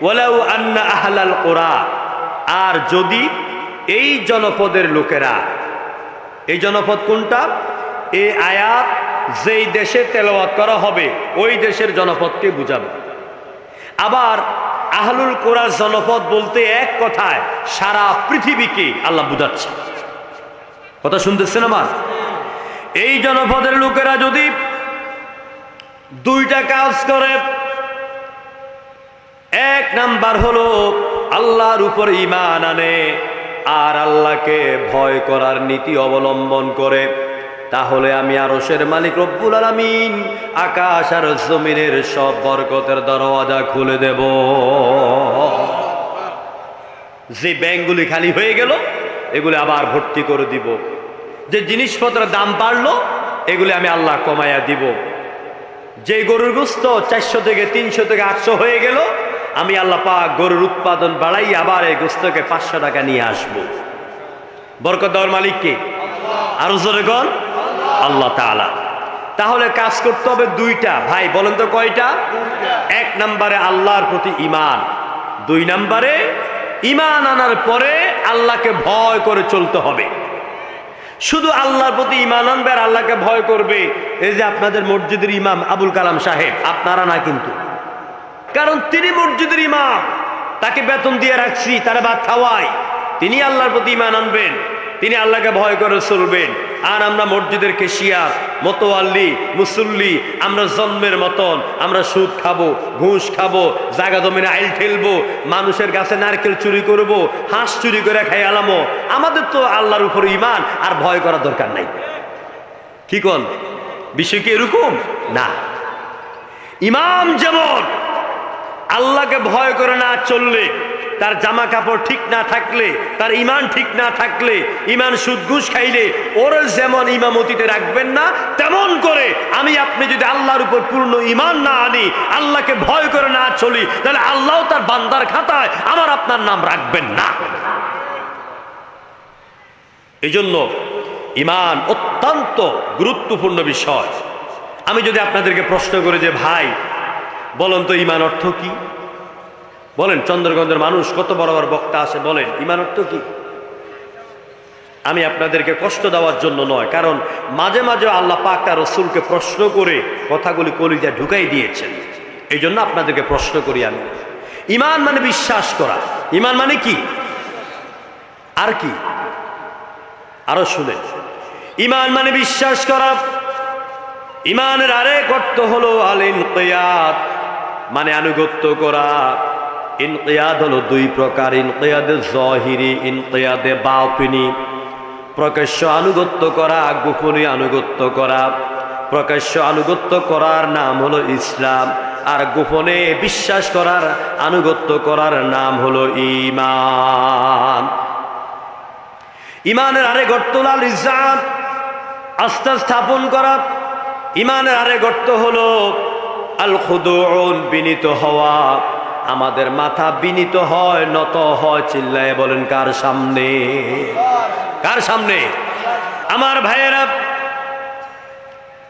ওয়ালাউ আন্না আহলাল কুরা, আর যদি এই জনপদের লোকেরা, এই জনপদ কোনটা? এই আয়াত যেই দেশে তেলাওয়াত করা হবে ওই দেশের জনপদকে বুঝাবে। আবার আহলুল কুরা জনপদ বলতে এক কথায় সারা পৃথিবীকে আল্লাহ বুঝাচ্ছে। কথা শুনতেছেন আমার? এই জনপদের লোকেরা যদি দুইটা কাজ করে, এক নাম্বার হলো আল্লাহর উপর ঈমান আনে আর আল্লাহকে ভয় করার নীতি অবলম্বন করে, তাহলে আমি আরশের মালিক রব্বুল আলামিন আকাশ আর জমিনের সব বরকতের দরওয়াজা খুলে দেব। যে ব্যাংকগুলি খালি হয়ে গেল এগুলি আবার ভর্তি করে দিব। যে জিনিসপত্রের দাম বাড়লো এগুলি আমি আল্লাহ কমাইয়া দিব। যে গরুর গোশত 400 থেকে 300 থেকে 800 হয়ে গেল, আমি আল্লাহ পাক গরুর উৎপাদন বাড়াই আবার এই গোশতকে 500 টাকা নিয়ে আসবো। বরকত দেওয়ার মালিক কে? আরো জোরে গণ আল্লাহ তাআলা। তাহলে কাজ করতে হবে দুইটা। ভাই বলেন তো কয়টা? এক নম্বরে আল্লাহর প্রতি ঈমান, দুই নম্বরে ঈমান আনার পরে আল্লাহকে ভয় করে চলতে হবে। শুধু আল্লাহর প্রতি ঈমান আনবে আর আল্লাহকে ভয় করবে, এই যে আপনাদের মসজিদের ইমাম আবুল কালাম সাহেব, আপনারা না কিন্তু, কারণ তিনি মসজিদের ইমাম, তাকে বেতন দিয়ে রাখছি, তারা ভাত খাওয়াই, তিনি আল্লাহর প্রতি ঈমান আনবেন, তিনি আল্লাহকে ভয় করে চলবেন। আর আমরা মসজিদের কেশিয়ার, মোতোয়াল্লি, মুসল্লি, আমরা জন্মের মতন আমরা সুদ খাবো, ঘুষ খাবো, জায়গা জমিনে আইল ঠেলবো, মানুষের গাছে নারকেল চুরি করব, হাঁস চুরি করে খাই আলামো। আমাদের তো আল্লাহর উপর ঈমান আর ভয় করার দরকার নাই। কি কোন বিষয় কি এরকম না? ইমাম যেমন আল্লাহকে ভয় করে না চললে, তার জামা কাপড় ঠিক না থাকলে, তার ঈমান ঠিক না থাকলে, ঈমান সুদ ঘুষ খাইলে ওর যেমন ইমামতিতে রাখবেন না, তেমন করে আমি আপনি যদি আল্লাহর উপর পূর্ণ ঈমান না আনি, আল্লাহকে ভয় করে না চলি, তাহলে আল্লাহ তার বান্দার খাতায় আমার আপনার নাম রাখবেন না। এই জন্য ঈমান অত্যন্ত গুরুত্বপূর্ণ বিষয়। আমি যদি আপনাদেরকে প্রশ্ন করি যে ভাই বলেন তো ঈমান অর্থ কি? বলেন, চন্দ্রগঞ্জের মানুষ কত বড় বড় বক্তা আসে, বলেন ঈমান অর্থ কি? আমি আপনাদেরকে কষ্ট দেওয়ার জন্য নয়, কারণ মাঝে মাঝে আল্লাহ পাক তার রাসূলকে প্রশ্ন করে কথাগুলি কলিজায় ঢুকাই দিয়েছেন, এই জন্য আপনাদেরকে প্রশ্ন করি আমি। ঈমান মানে বিশ্বাস করা। ঈমান মানে কি? আর কি? আরো শুনেন, ঈমান মানে বিশ্বাস করা। ঈমানের আরেক অর্থ হলো আল ইনকিয়াদ, মানে আনুগত্য করা। ইনকিয়াদ হলো দুই প্রকার, ইনকিয়াদে যাহিরি, ইনকিয়াদে বাতিনি। প্রকাশ্য আনুগত্য করা, গোপনে আনুগত্য করা। প্রকাশ্য আনুগত্য করার নাম হলো ইসলাম, আর গোপনে বিশ্বাস করার আনুগত্য করার নাম হলো ঈমান। ঈমানের আরেক অর্থ হলো আল ইজ্জাত, আস্থা স্থাপন করা। ঈমানের আরেক অর্থ হলো আল খুদুউন, বিনীত হওয়া। আমাদের মাথা বিনীত হয়, নত হয়। চিল্লায়ে বলেন কার সামনে? কার সামনে? আমার ভাইয়েরা,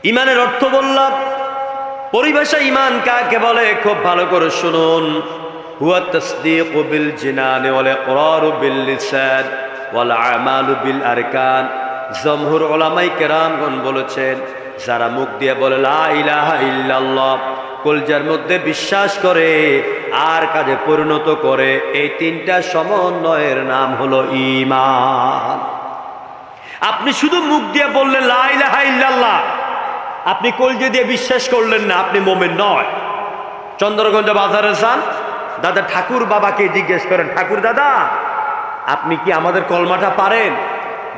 ঈমানের অর্থ বললাম, পরিভাষা ঈমান কাকে বলে খুব ভালো করে শুনুন। হুয়া তাসদীকু বিল জিনানি ওয়াল ইকরারু বিল লিসান ওয়াল আমালু বিল আরকান। জমহুর উলামায়ে কেরামগণ বলেছেন, যারা মুখ দিয়ে বলে লা ইলাহা ইল্লাল্লাহ, কলজার মধ্যে বিশ্বাস করে আর কাজে পরিণত করে, এই তিনটা সমন্বয়ের নাম হলো ঈমান। আপনি শুধু মুখ দিয়ে বললেন লা ইলাহা ইল্লাল্লাহ, আপনি কলজা দিয়ে বিশ্বাস করলেন না, আপনি মুমিন নয়। চন্দ্রগঞ্জ বাজারে যান, দাদা ঠাকুর বাবাকে জিজ্ঞেস করেন, ঠাকুর দাদা আপনি কি আমাদের কলমাটা পারেন?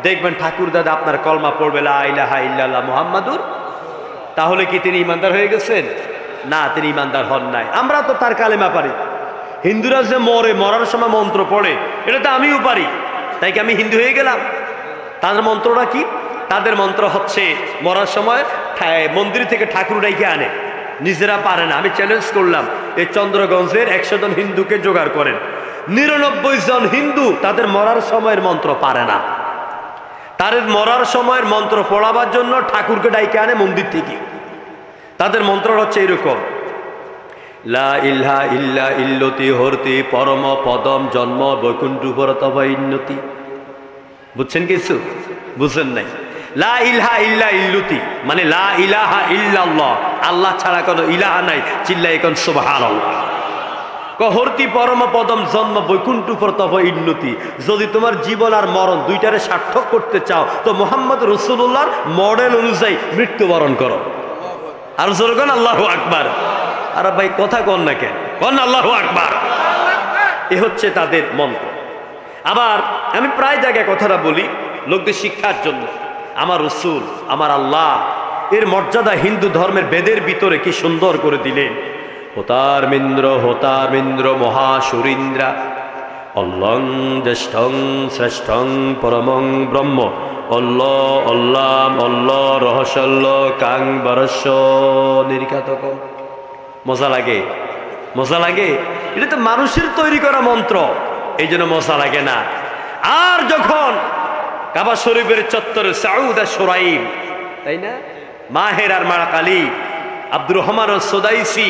দেখবেন ঠাকুর দাদা আপনার কলমা পড়বে লা ইলাহা ইল্লাল্লাহ মুহাম্মাদুর। তাহলে কি তিনি ইমানদার হয়ে গেছেন? না, তিনি ইমানদার হন নাই। আমরা তো তার কালেমা পারি। হিন্দুরা যে মরে, মরার সময় মন্ত্র পড়ে, এটা তো আমিও পারি, তাই কি আমি হিন্দু হয়ে গেলাম? তাদের মন্ত্রটা কি? তাদের মন্ত্র হচ্ছে মরার সময় মন্দির থেকে ঠাকুর ডাইকে আনে, নিজেরা পারে না। আমি চ্যালেঞ্জ করলাম, এই চন্দ্রগঞ্জের 100 জন হিন্দুকে জোগাড় করেন, 99 জন হিন্দু তাদের মরার সময়ের মন্ত্র পারে না। তাদের মরার সময়ের মন্ত্র পড়াবার জন্য ঠাকুরকে ডাইকে আনে মন্দির থেকে। তাদের মন্ত্র হচ্ছে এরকম, লা ইলাহা ইল্লা ইল্লতি হরতি পরম পদম জন্ম বৈকুণ্ঠ পরতব ইন্নতি। বুঝছেন কিছু? বুঝছেন নাই? লা ইলাহা ইল্লা ইল্লতি মানে লা ইলাহা ইল্লাল্লাহ, আল্লাহ ছাড়া কোনো ইলাহা নাই। চিল্লাই কোন সুবহানাল্লাহ। হরতি পরম পদম জন্ম বৈকুণ্ঠ পরতব ইন্নতি। যদি তোমার জীবন আর মরণ দুইটারে সার্থক করতে চাও তো মোহাম্মদ রাসূলুল্লাহর মডেল অনুযায়ী মৃত্যুবরণ করো। আর জোরে কোন আল্লাহু আকবার। আরে ভাই কথা কন না কেন? কন আল্লাহু আকবার। এ হচ্ছে তাদের মন্ত্র। আবার আমি প্রায় জায়গায় কথাটা বলি লোকদের শিক্ষার জন্য। আমার রাসূল, আমার আল্লাহ এর মর্যাদা হিন্দু ধর্মের বেদের ভিতরে কি সুন্দর করে দিলেন। হোতারমিন্দ্র মহাসুরিন্দ্রা অল্লং জ্যেষ্ঠং শ্রেষ্ঠং পরমং ব্রহ্ম অল্ল রহস্যল্ল কাং বরস্য নিরিকাতক। মজা লাগে? মজা লাগে? এটা তো মানুষের তৈরি করা মন্ত্র, এই জন্য মজা লাগে না। আর যখন কাবা শরীফের চত্বরে সাউদা সুরাইম, তাই না, মাহের আর মারাকালি, আব্দুর রহমান সোদাইসি,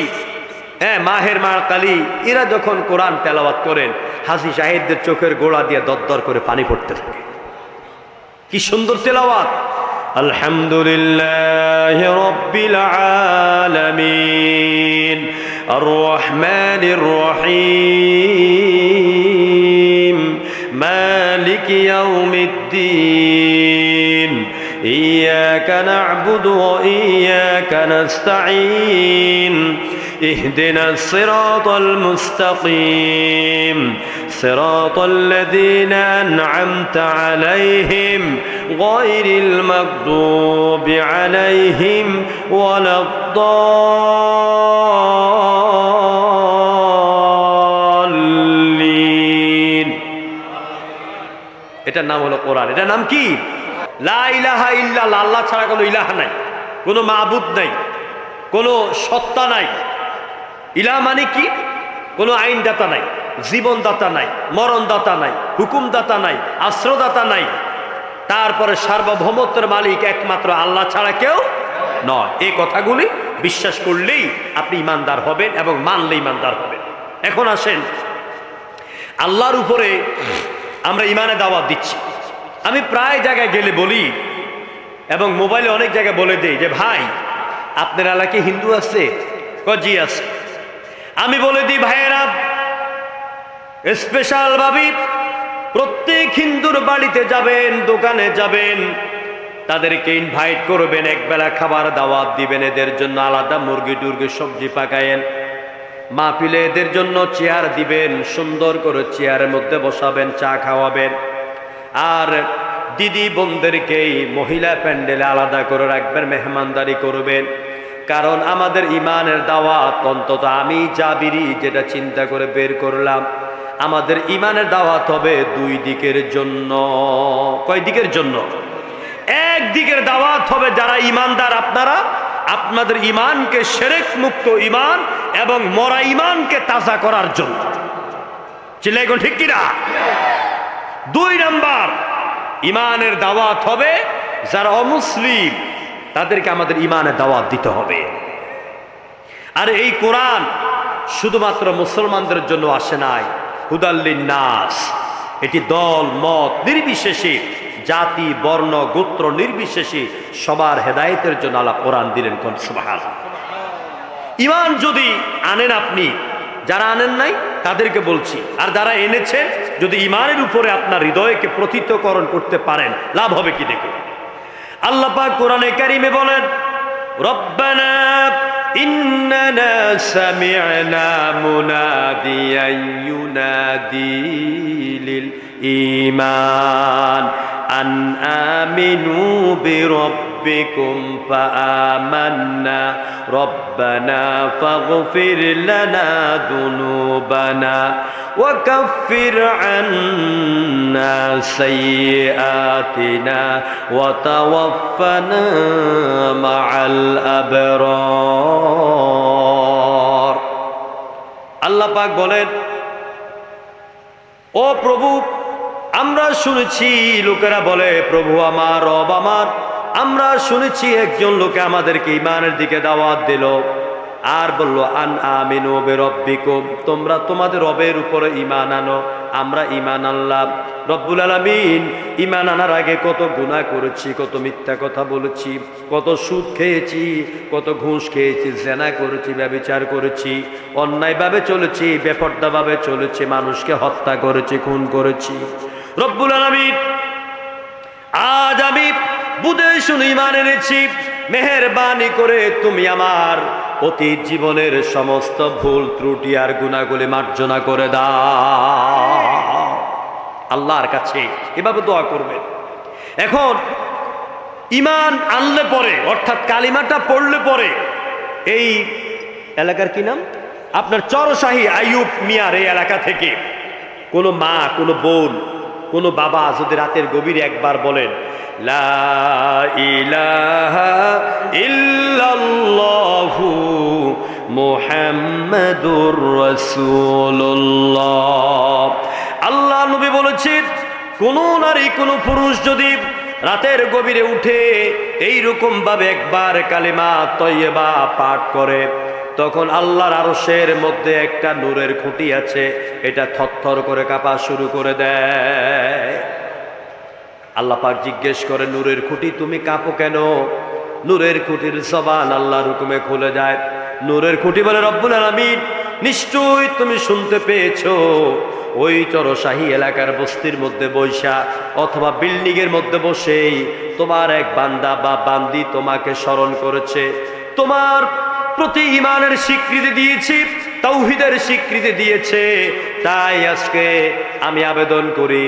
হ্যাঁ মাহের মারাকালি, এরা যখন কোরআন তেলাওয়াত করেন হাজী সাহেবদের চোখের গোড়া দিয়ে দরদর করে পানি পড়তে থাকে। কি সুন্দর তেলাওয়াত। আলহামদুলিল্লাহি রাব্বিল আলামিন আর রহমানির রহিম মালিকি ইয়াউমিদ্দিন ইয়্যাকা না'বুদু ওয়া ইয়্যাকা নাস্তাঈন ইহদিনাস সিরাতাল মুস্তাকিম সিরাতাল লাযীনা আন'আমতা আলাইহিম গায়রিল মাগদুবি আলাইহিম ওয়ালাদ-দাল্লিন। এটার নাম হলো কোরআন। এটার নাম কি? লা ইলাহা ইল্লাল্লাহ, আল্লাহ ছাড়া কোনো ইলাহা নাই, কোনো মাবুদ নাই, কোনো সত্তা নাই। ইলাহ মানে কি? কোনো আইনদাতা নাই, জীবনদাতা নাই, মরণদাতা নাই, হুকুমদাতা নাই, আশ্রয়দাতা নাই। তারপরে সার্বভৌমত্বের মালিক একমাত্র আল্লাহ ছাড়া কেউ নয়। এই কথাগুলি বিশ্বাস করলেই আপনি ইমানদার হবেন এবং মানলে ইমানদার হবেন। এখন আসেন, আল্লাহর উপরে আমরা ইমানে দাওয়াত দিচ্ছি। আমি প্রায় জায়গায় গেলে বলি এবং মোবাইলে অনেক জায়গায় বলে দেই যে ভাই আপনার এলাকায় হিন্দু আছে? জি আছে। আমি বলে দিই ভাইয়েরা, স্পেশাল ভাবে প্রত্যেক হিন্দুর বাড়িতে যাবেন, দোকানে যাবেন, তাদেরকে ইনভাইট করবেন, একবেলা খাবার দাওয়াত দিবেন, এদের জন্য আলাদা মুরগি টুরগি সবজি পাকায়েন, মাহফিলে এদের জন্য চেয়ার দিবেন, সুন্দর করে চেয়ারের মধ্যে বসাবেন, চা খাওয়াবেন। আর দিদি বোনদেরকে মহিলা প্যান্ডেলে আলাদা করে রাখবেন, মেহমানদারি করবেন। কারণ আমাদের ইমানের দাওয়াত, অন্তত আমি জাবিরি যেটা চিন্তা করে বের করলাম, আমাদের ইমানের দাওয়াত হবে দুই দিকের জন্য। কয় দিকের জন্য? একদিকের দাওয়াত হবে যারা ইমানদার আপনারা, আপনাদের ইমানকে শিরক মুক্ত ইমান এবং মরা ইমানকে তাজা করার জন্য। চিল্লাই কোন ঠিক কিনা? দুই নাম্বার ইমানের দাওয়াত হবে যারা অমুসলিম, তাদেরকে আমাদের ইমানের দাওয়াত দিতে হবে। আর এই কোরআন শুধুমাত্র মুসলমানদের জন্য আসে নাই, হুদাল্লিন নাস, এটি দল মত নির্বিশেষে, জাতি বর্ণ গোত্র নির্বিশেষে সবার হেদায়েতের জন্য আল্লাহ কোরআন দিলেন। কোন সুবহানাল্লাহ। ইমান যদি আনেন আপনি, যারা আনেন নাই তাদেরকে বলছি, আর যারা এনেছেন যদি ইমানের উপরে আপনার হৃদয়কে প্রথিতকরণ করতে পারেন, লাভ হবে কি দেখুন। আল্লাহ পাক কোরআনে কারিমে বলেন, রব্বানা ইন্নানা সামি'না মুনাদিয়ান ইউনাদি লিল ঈমান আন আমিনু বিরাব্বিকুম ফাআমান্না রব্বানা ফাগফির লানা যুনুবানা ওয়া কাফির আন্না সাইয়্যাতিনা ওয়া তাওয়াফফানা মা'আল আবরার। আল্লাহ পাক বলেন, ও প্রভু, আমরা শুনেছি লোকেরা বলে প্রভু আমার, রব আমার, আমরা শুনেছি একজন লোকে আমাদেরকে ইমানের দিকে দাওয়াত দিল, আর বলল আন আমিনু বিরব্বিকুম, তোমরা তোমাদের রবের উপরে ঈমান আনো। আমরা ঈমান আনলাম। রব্বুল আলামিন ঈমান আনার আগে কত গুনাহ করেছি, কত মিথ্যা কথা বলেছি, কত সুদ খেয়েছি, কত ঘুষ খেয়েছি, জেনা করেছি, ব্যভিচার করেছি, অন্যায়ভাবে চলেছি, বেপরদাভাবে চলেছি, মানুষকে হত্যা করেছি, খুন করেছি। রব্বুল আলামিন আজ আমি বুঝে শুনে ঈমান এনেছি, মেহেরবানি করে তুমি আমার অতীত জীবনের সমস্ত ভুল ত্রুটি আর গুনাহগুলি মার্জনা করে দাও। আল্লাহর কাছে এভাবে দোয়া করবেন। এখন ঈমান আনলে পরে, অর্থাৎ কালিমাটা পড়লে পরে, এই এলাকার কি নাম আপনার চরশাহী আইয়ুব মিয়ার এই এলাকা থেকে কোনো মা, কোনো বোন, কোনো বাবা যদি রাতের গভীরে একবার বলেন লা ইলাহা ইল্লাল্লাহু মুহাম্মাদুর রাসূলুল্লাহ। আল্লাহ নবী বলেছেন, কোন নারী কোন পুরুষ যদি রাতের গভীরে উঠে এইরকম ভাবে একবার কালিমা তয়্যেবা পাঠ করে, তখন আল্লাহর আরশের মধ্যে একটা নূরের খুঁটি আছে, এটা থরথর করে কাঁপা শুরু করে দেয়। আল্লাহ পাক জিজ্ঞেস করে, নূরের খুঁটি তুমি কাঁপো কেন? নূরের খুঁটির জবান আল্লাহর হুকুমে খুলে যায়। নূরের খুঁটি বলে, রব্বুল আলামিন নিশ্চয়ই তুমি শুনতে পেয়েছো, ওই চরশাহী এলাকার বস্তির মধ্যে বৈশা অথবা বিল্ডিং এর মধ্যে বসেই তোমার এক বান্দা বা বান্দি তোমাকে স্মরণ করেছে, তোমার প্রতি ঈমানের স্বীকৃতি দিয়েছি, তাওহীদের স্বীকৃতি দিয়েছে। তাই আজকে আমি আবেদন করি,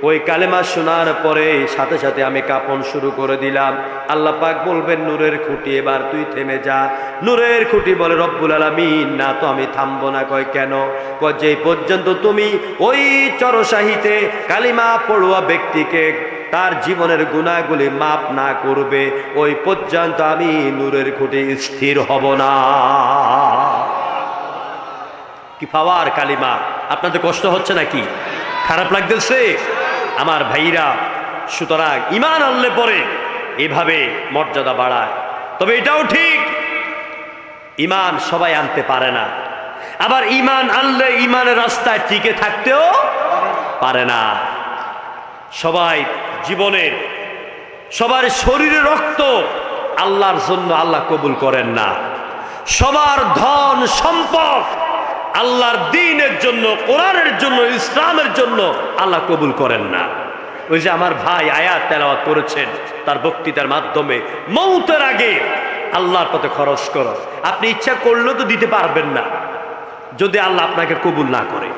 ওই কালেমা শোনার পরে সাথে সাথে আমি কাঁপন শুরু করে দিলাম। আল্লাহ পাক বলবেন, নূরের খুঁটি এবার তুই থেমে যা। নূরের খুঁটি বলে, রব্বুল আলামিন না তো আমি থামবো না। কয় কেন? কয় যে পর্যন্ত তুমি ওই চরশাহীতে কালিমা পড়ুয়া ব্যক্তিকে তার জীবনের গুনাহগুলি মাপ না করবে, ওই পর্যন্ত আমি নূরের খুঁটি স্থির হব না। কি পাওয়ার কালিমা! আপনাদের কষ্ট হচ্ছে নাকি? খারাপ লাগতেছে আমার ভাইরা? সুতরাং ঈমান আনলে পরে এভাবে মর্যাদা বাড়ায়। তবে এটাও ঠিক, ঈমান সবাই আনতে পারে না। আবার ঈমান আনলে ঈমানের রাস্তায় টিকে থাকতেও পারে না। সবাই জীবনের, সবার শরীরে রক্ত আল্লাহর জন্য আল্লাহ কবুল করেন না। সবার ধন সম্পদ আল্লাহর দ্বীনের জন্য, কোরআনের জন্য, ইসলামের জন্য আল্লাহ কবুল করেন না। ওই যে আমার ভাই আয়াত তেলাওয়াত করেছেন তার বক্তৃতার মাধ্যমে, মৌতের আগে আল্লাহর পথে খরচ করো। আপনি ইচ্ছা করলেও তো দিতে পারবেন না যদি আল্লাহ আপনাকে কবুল না করে।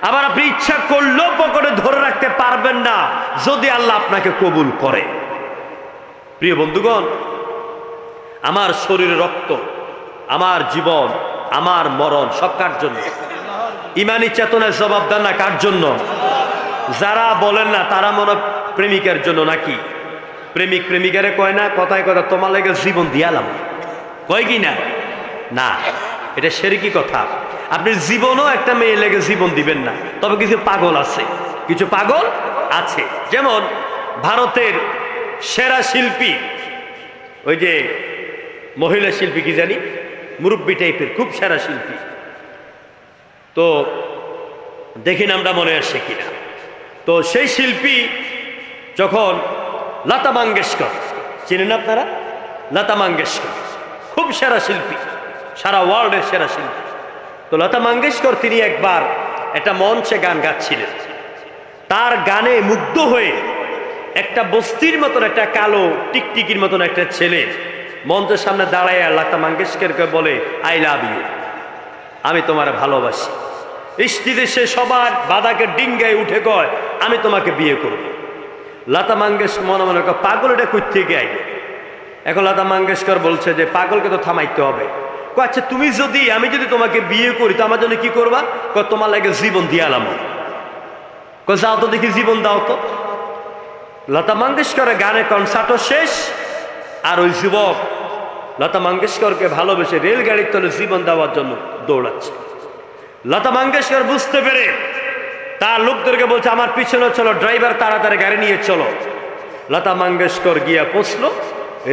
আবার আপনি ইচ্ছা করলেও পকেটে ধরে রাখতে পারবেন না যদি আল্লাহ আপনাকে কবুল করে। প্রিয় বন্ধুগণ, আমার শরীরে রক্ত, আমার জীবন, আমার মরণ সব কার জন্য? ইমানি চেতনার জবাব দেন না কার জন্য? যারা বলেন না তারা মনে প্রেমিকের জন্য নাকি? প্রেমিক প্রেমিকারে কয় না, কথায় কথা তোমার লেগে জীবন দিয়ালাম, কয় কি না? না, এটা শিরকি কথা। আপনি জীবনও একটা মেয়ে লেগে জীবন দিবেন না। তবে কিছু পাগল আছে, কিছু পাগল আছে। যেমন ভারতের সেরা শিল্পী, ওই যে মহিলা শিল্পী কি জানি, মুরব্বী টাইপের, খুব সেরা শিল্পী। তো দেখি নামটা মনে আসছে কিনা। তো সেই শিল্পী যখন লতা মঙ্গেশকর, চিনেন আপনারা? লতা মঙ্গেশকর খুব সেরা শিল্পী, সারা ওয়ার্ল্ডের সেরা শিল্পী। তো লতা মঙ্গেশকর তিনি একবার একটা মঞ্চে গান গাচ্ছিলেন। তার গানে মুগ্ধ হয়ে একটা বস্তির মতন, একটা কালো টিকটিকির মতন একটা ছেলে মঞ্চের সামনে দাঁড়ায় লতা মঙ্গেশকরকে বলে, আই লাভ ইউ, আমি তোমার ভালোবাসি। স্ত্রীতে সে সবার বাধাকে ডিঙ্গায় উঠে কয়, আমি তোমাকে বিয়ে করব। লতা মঙ্গেশকর মনে মনে কয়, পাগল এটা কই থেকে আইলো? এখন লতা মঙ্গেশকর বলছে যে পাগলকে তো থামাইতে হবে। আচ্ছা তুমি যদি, আমি যদি তোমাকে বিয়ে করি তো আমার জন্য কি করবা? তোমার লাগে জীবন দিয়ালাম। যাও তো দেখি জীবন দাও তো। লতা মঙ্গেশকরের গানের কনসার্টও শেষ, আর ওই যুবক লতা মঙ্গেশকরকে ভালোবেসে রেলগাড়ির তলে জীবন দেওয়ার জন্য দৌড়াচ্ছে। লতা মঙ্গেশকর বুঝতে পেরে তার লোকদেরকে বলছে, আমার পিছনে চলো, ড্রাইভার তাড়াতাড়ি গাড়ি নিয়ে চলো। লতা মঙ্গেশকর গিয়া পৌঁছলো,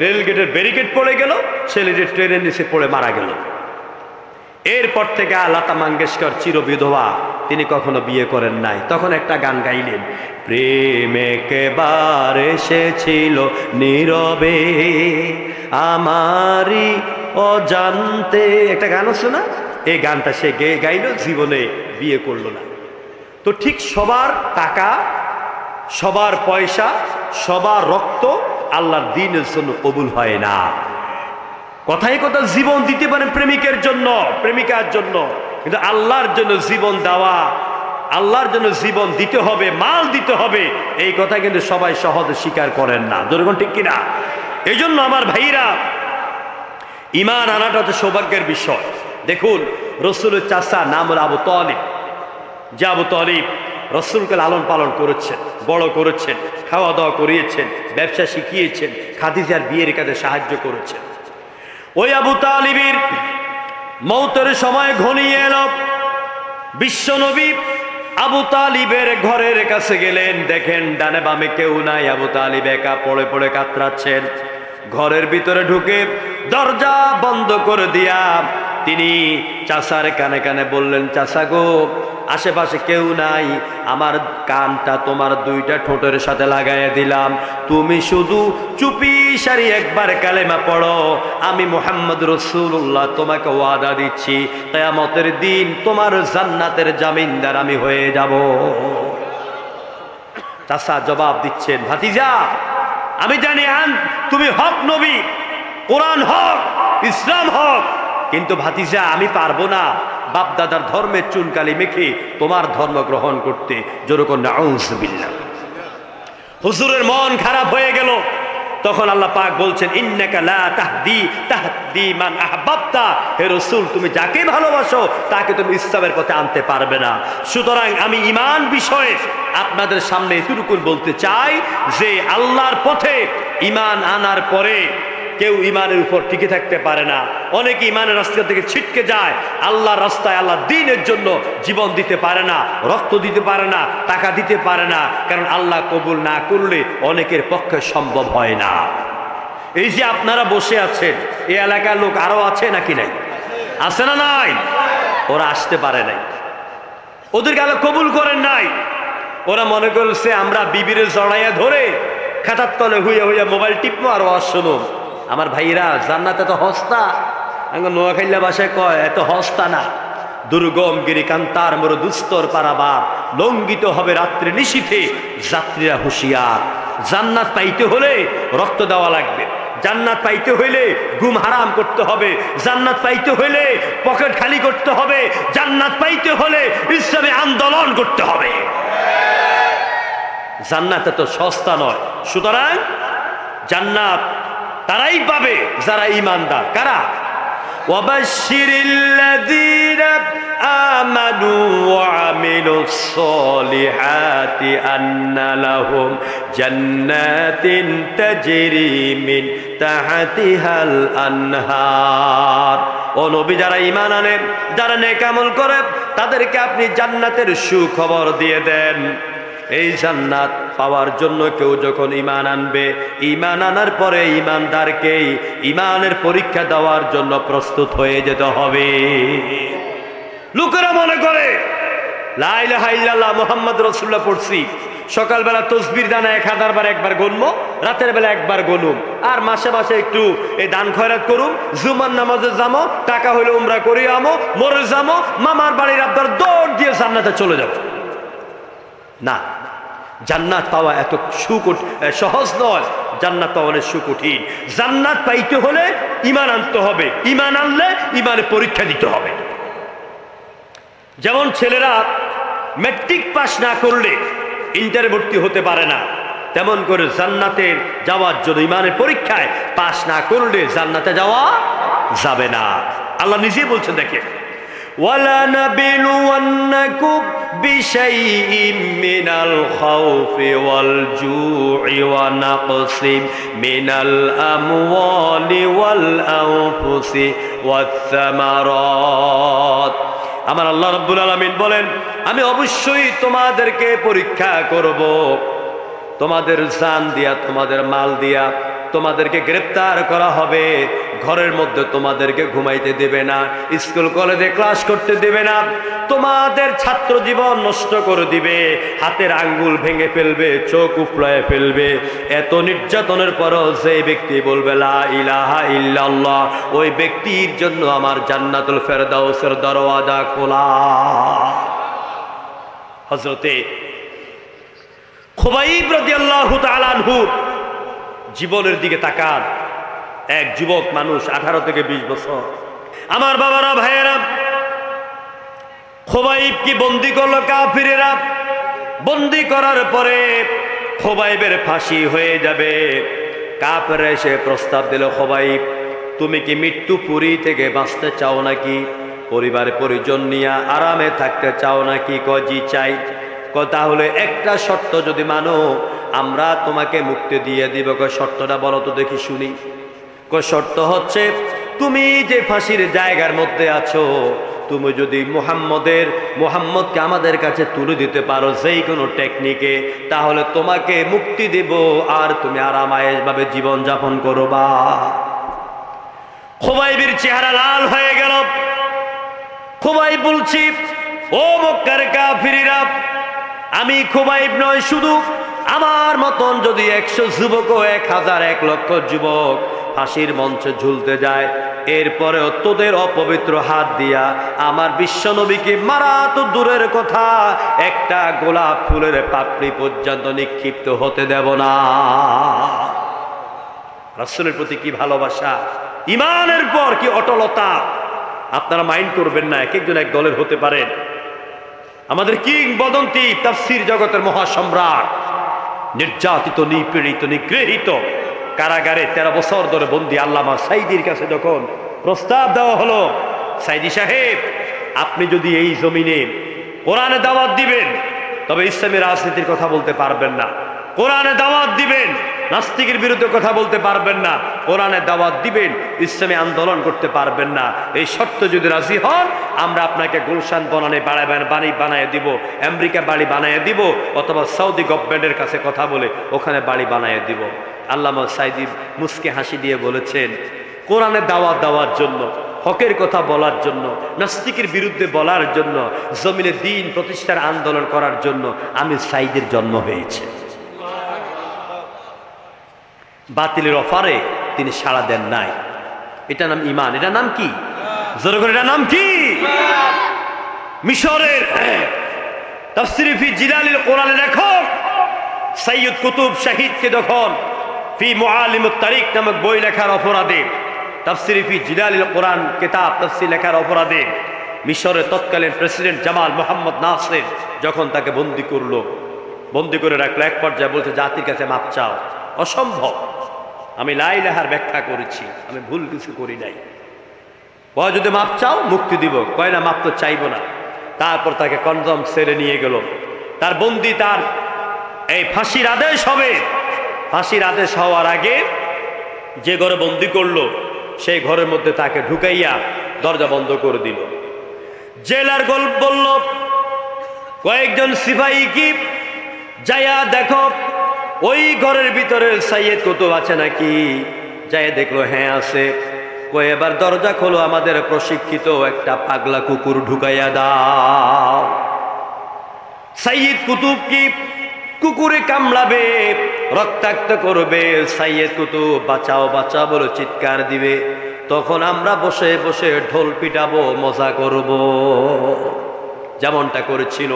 রেল গেটের ব্যারিকেড পড়ে গেল, ছেলেটি ট্রেনের নিচে পড়ে মারা গেল। এরপর থেকে লতা মঙ্গেশকর চিরবিধবা, তিনি কখনো বিয়ে করেন নাই। তখন একটা গান গাইলেন, প্রেম একবার এসেছিল নীরবে আমারই অজান্তে, একটা গান আছে না, এই গানটা সে গাইল, জীবনে বিয়ে করলো না। তো ঠিক সবার টাকা, সবার পয়সা, সবার রক্ত আল্লাহর দ্বীনের জন্য কবুল হয় না। কথায় কথা জীবন দিতে পারেন প্রেমিকের জন্য, প্রেমিকার জন্য, কিন্তু আল্লাহর জন্য জীবন দেওয়া, আল্লাহর জন্য জীবন দিতে হবে, মাল দিতে হবে, এই কথা কিন্তু সবাই সহজে স্বীকার করেন না। যেরকম ঠিক কিনা? এই জন্য আমার ভাইরা, ঈমান আনাটা হচ্ছে সৌভাগ্যের বিষয়। দেখুন, রসুলের চাচা নাম হল আবু তালিব, যে আবু তালিব রসুলকে লালন পালন করেছেন, বড় করেছেন, খাওয়া দাওয়া করিয়েছেন, ব্যবসা শিখিয়েছেন, খাদিজার বিয়ের কাজে সাহায্য করেছেন। ওই আবু তালিবের মৌতের সময় ঘনিয়ে এলো। বিশ্বনবী আবু তালিবের ঘরের কাছে গেলেন, দেখেন ডানে বামে কেউ নাই, আবু তালিব একা পড়ে পড়ে কাতরাচ্ছেন। ঘরের ভিতরে ঢুকে দরজা বন্ধ করে দিয়া তিনি চাচার কানে কানে বললেন, চাচা গো, আশেপাশে কেউ নাই, আমার কানটা তোমার দুইটা ঠোঁটের সাথে লাগাইয়া দিলাম, তুমি শুধু চুপি সারি একবার কালেমা পড়ো, আমি মুহাম্মদ রাসূলুল্লাহ তোমাকে ওয়াদা দিচ্ছি, কিয়ামতের দিন তোমার জান্নাতের জামিনদার আমি হয়ে যাব। চাচা জবাব দিচ্ছেন, ভাতিজা আমি জানি তুমি হক নবী, কোরআন হক, ইসলাম হক, কিন্তু ভাতিজা আমি পারবো না বাপ দাদার ধর্মের চুনকালি মেখে তোমার ধর্ম গ্রহণ করতে। যেরকম নাউযুবিল্লাহ। হুজুরের মন খারাপ হয়ে গেল। তখন আল্লাহ পাক বলছেন, ইন্নাকা লা তাহদি মান আহবাবতা, হে রাসূল তুমি যাকে ভালোবাসো তাকে তুমি ইসলামের পথে আনতে পারবে না। সুতরাং আমি ঈমান বিষয়ে আপনাদের সামনে এতটুকু বলতে চাই যে আল্লাহর পথে ঈমান আনার পরে কেউ ঈমানের উপর টিকে থাকতে পারে না। অনেকে ঈমানের রাস্তা থেকে ছিটকে যায়, আল্লাহর রাস্তায়, আল্লাহর দ্বীনের জন্য জীবন দিতে পারে না, রক্ত দিতে পারে না, টাকা দিতে পারে না, কারণ আল্লাহ কবুল না করলে অনেকের পক্ষে সম্ভব হয় না। এই যে আপনারা বসে আছেন, এই এলাকার লোক আরো আছে নাকি নাই? আছে না নাই? ওরা আসতে পারে নাই, ওদেরকে আল্লাহ কবুল করেন নাই। ওরা মনে করছে আমরা বিবিরে জড়াইয়া ধরে খাতার তলে হইয়া হইয়া মোবাইল টিপবো আর ওয়াজ শুনুন। আমার ভাইরা, জান্নাত এত হস্তা, নোয়াখাইলা ভাষায় কয় এত হস্তা না। দুর্গম গিরি কান্তার মর দুস্তর পারাবার, লঙ্ঘিত হবে রাত্রি নিশীথে যাত্রীরা হুঁশিয়ার। জান্নাত পাইতে হলে রক্ত দেওয়া লাগবে, জান্নাত পাইতে হইলে ঘুম হারাম করতে হবে, জান্নাত পাইতে হইলে পকেট খালি করতে হবে, জান্নাত পাইতে হলে ইসলামে আন্দোলন করতে হবে। জান্নাত এত সস্তা নয়। সুতরাং জান্নাত তারাই পাবে যারা ঈমানদার। কারা? ওয়াবাশশিরিল্লাযীনা আমানু ওয়া আমিলুস সলিহাতি আন্না লাহুম জান্নাতিন তাজরি মিন তাহতিহাল আনহার। ও নবী, যারা ঈমান আনে, যারা নেক আমল করে, তাদেরকে আপনি জান্নাতের সুখবর দিয়ে দেন। এই জান্নাত পাওয়ার জন্য কেউ যখন ঈমান আনবে, ঈমান আনার পরে ঈমানদারকেই ঈমানের পরীক্ষা দেওয়ার জন্য প্রস্তুত হয়ে যেতে হবে। লোকেরা মনে করে লা ইলাহা ইল্লাল্লাহ মুহাম্মদ রাসূলুল্লাহ পড়ছি, সকালবেলা তসবির দানা 1000 বার একবার গুনবো, রাতের বেলা একবার গুনুম, আর মাসে মাসে একটু এই দান খয়রাত করুম, জুমার নামাজে যাবো, টাকা হইলে উমরা করি আমো, মরে যাবো, মামার বাড়ির আব্দার দৌড় দিয়ে জান্নাতে চলে যাব। না, জান্নাত পাওয়া এত সহজ নয়, জান্নাত পাওয়া অনেক সুকঠিন। জান্নাত পাইতে হলে ঈমান আনতে হবে, ঈমান আনলে ঈমানের পরীক্ষা দিতে হবে। যেমন ছেলেরা ম্যাট্রিক পাস না করলে ইন্টারে ভর্তি হতে পারে না, তেমন করে জান্নাতে যাওয়ার জন্য ঈমানের পরীক্ষায় পাস না করলে জান্নাতে যাওয়া যাবে না। আল্লাহ নিজেই বলছেন, দেখেন, وَلَنَبْلُوَنَّكُمْ بِشَيْءٍ مِّنَ الْخَوْفِ وَالْجُوعِ وَنَقْصٍ مِّنَ الْأَمْوَالِ وَالْأَنفُسِ وَالثَّمَرَاتِ। আমার আল্লাহ রাব্বুল আলামিন বলেন, আমি অবশ্যই তোমাদেরকে পরীক্ষা করব, তোমাদের জান দিয়া, তোমাদের মাল দিয়া, তোমাদেরকে গ্রেপ্তার করা হবে, ঘরের মধ্যে তোমাদেরকে ঘুমাইতে দেবে না, স্কুল কলেজে ক্লাস করতে দেবে না, তোমাদের ছাত্র জীবন নষ্ট করে দিবে, হাতের আঙ্গুল ভেঙে ফেলবে, চোখ উপড়ায় ফেলবে। এত নির্যাতনের পরও যে ব্যক্তি বলবে লা ইলাহা ইল্লাল্লাহ, ওই ব্যক্তির জন্য আমার জান্নাতুল ফেরদাউসের দরওয়াজা খোলা। হযরতে খুবাইব রাদিয়াল্লাহু তাআলা আনহু জীবনের দিকে তাকান। এক যুবক মানুষ, 18 থেকে 20 বছর। আমার বাবারা, ভাইয়েরা, খুবাইব কি বন্দি করলো কাফিরেরা। বন্দি করার পরে খুবাইবের ফাঁসি হয়ে যাবে। কাফেররা এসে প্রস্তাব দিল, খুবাইব তুমি কি মৃত্যুপুরী থেকে বাঁচতে চাও নাকি? পরিবার পরিজন নিয়ে আরামে থাকতে চাও নাকি? জি চাই। তাহলে একটা শর্ত যদি মানো আমরা তোমাকে মুক্তি দিয়ে দিব। শর্তটা বলো তো দেখি শুনি। শর্ত হচ্ছে তুমি যে ফাঁসির জায়গার মধ্যে আছো, তুমি যদি মুহাম্মদকে আমাদের কাছে তুলে দিতে পারো যেই কোনো টেকনিকে, তাহলে তোমাকে মুক্তি দেব আর তুমি আরামায়েশ ভাবে জীবন যাপন করবা। খুবাইবের চেহারা লাল হয়ে গেল। খুবাইব বলছি, ও মক্কার কাফিররা, আমি খুবাইব নয়, শুধু আমার মতন যদি 100 যুবক ও 1000 1 লক্ষ যুবক ফাঁসির মঞ্চে ঝুলতে যায়, এরপরেও তোদের অপবিত্র হাত দিয়া আমার বিশ্বনবীকে মারা তো দূরের কথা, একটা গোলাপ ফুলের পাপড়ি পর্যন্ত নিক্ষিপ্ত হতে দেব না। রাসূলের প্রতি কি ভালোবাসা, ইমানের পর কি অটলতা। আপনারা মাইন্ড করবেন না, এক একজন এক দলের হতে পারেন। আমাদের কিংবদন্তি তাফসীর জগতের মহাসম্রাট, নির্যাতিত, নিপীড়িত, নিগৃহীত, কারাগারে 13 বছর ধরে বন্দী আল্লামা সাইদির কাছে যখন প্রস্তাব দেওয়া হলো, সাইদি সাহেব আপনি যদি এই জমিনে কোরআনে দাওয়াত দিবেন তবে ইসলামী রাজনীতির কথা বলতে পারবেন না, কোরআনে দাওয়াত দিবেন নাস্তিকের বিরুদ্ধে কথা বলতে পারবেন না, কোরআনে দাওয়াত দিবেন ইসলামী আন্দোলন করতে পারবেন না। এই শর্ত যদি রাজি হন, আমরা আপনাকে গুলশান বনানে বাড়ি বানিয়ে দিব, আমেরিকা বাড়ি বানিয়ে দিব, অথবা সৌদি গভর্নমেন্টের কাছে কথা বলে ওখানে বাড়ি বানিয়ে দিব। আল্লামা সাইদি মুস্কে হাসি দিয়ে বলেছেন, কোরআনে দাওয়াত দেওয়ার জন্য, হকের কথা বলার জন্য, নাস্তিকের বিরুদ্ধে বলার জন্য, জমিনে দ্বীন প্রতিষ্ঠার আন্দোলন করার জন্য আমি সাইদের জন্ম হয়েছে। বাতিলের অফারে তিনি সাড়া দেন নাই। এটা নাম ইমান। এটা নাম কি? জোরে করে, এটা নাম কি? মিশরের তাফসীর ফি জিলালিল কোরআনের লেখক সাইয়্যিদ কুতুব শাহিদকে যখন ফি মুআল্লিমুত তারিক নামক বই লেখার অপরাধে, তাফসীর ফি জিলালিল কোরআন কিতাব তাফসীর লেখার অপরাধে মিশরের তৎকালীন প্রেসিডেন্ট জামাল মোহাম্মদ নাসির যখন তাকে বন্দি করে রাখলো, এক পর্যায়ে বলছে জাতির কাছে মাপ চাও। অসম্ভব, আমি লা ইলাহার ব্যাখ্যা করেছি, আমি ভুল কিছু করি নাই। যদি মাপ চাও মুক্তি দিব। কয় না, মাপ তো চাইব না। তারপর তাকে কনজম সেলে নিয়ে গেল। তার বন্দি, তার এই ফাঁসির আদেশ হবে। ফাঁসির আদেশ হওয়ার আগে যে ঘরে বন্দি করলো সেই ঘরের মধ্যে তাকে ঢুকাইয়া দরজা বন্ধ করে দিল। জেলার গল্প বলল, কয়েকজন সিপাহী কি যাইয়া দেখো ওই ঘরের ভিতরে সাইয়্যিদ কুতুব আছে নাকি। যাই দেখলো, হ্যাঁ আছে। কই এবার দরজা খোলো, আমাদের প্রশিক্ষিত একটা পাগলা কুকুর ঢুকাইয়া দাও। সাইয়্যিদ কুতুব কি কুকুরে কামড়াবে, রক্তাক্ত করবে, সাইয়্যিদ কুতুব বাঁচাও বাঁচাও বলে চিৎকার দিবে। তখন আমরা বসে বসে ঢোল পিটাবো, মজা করব, যেমনটা করেছিল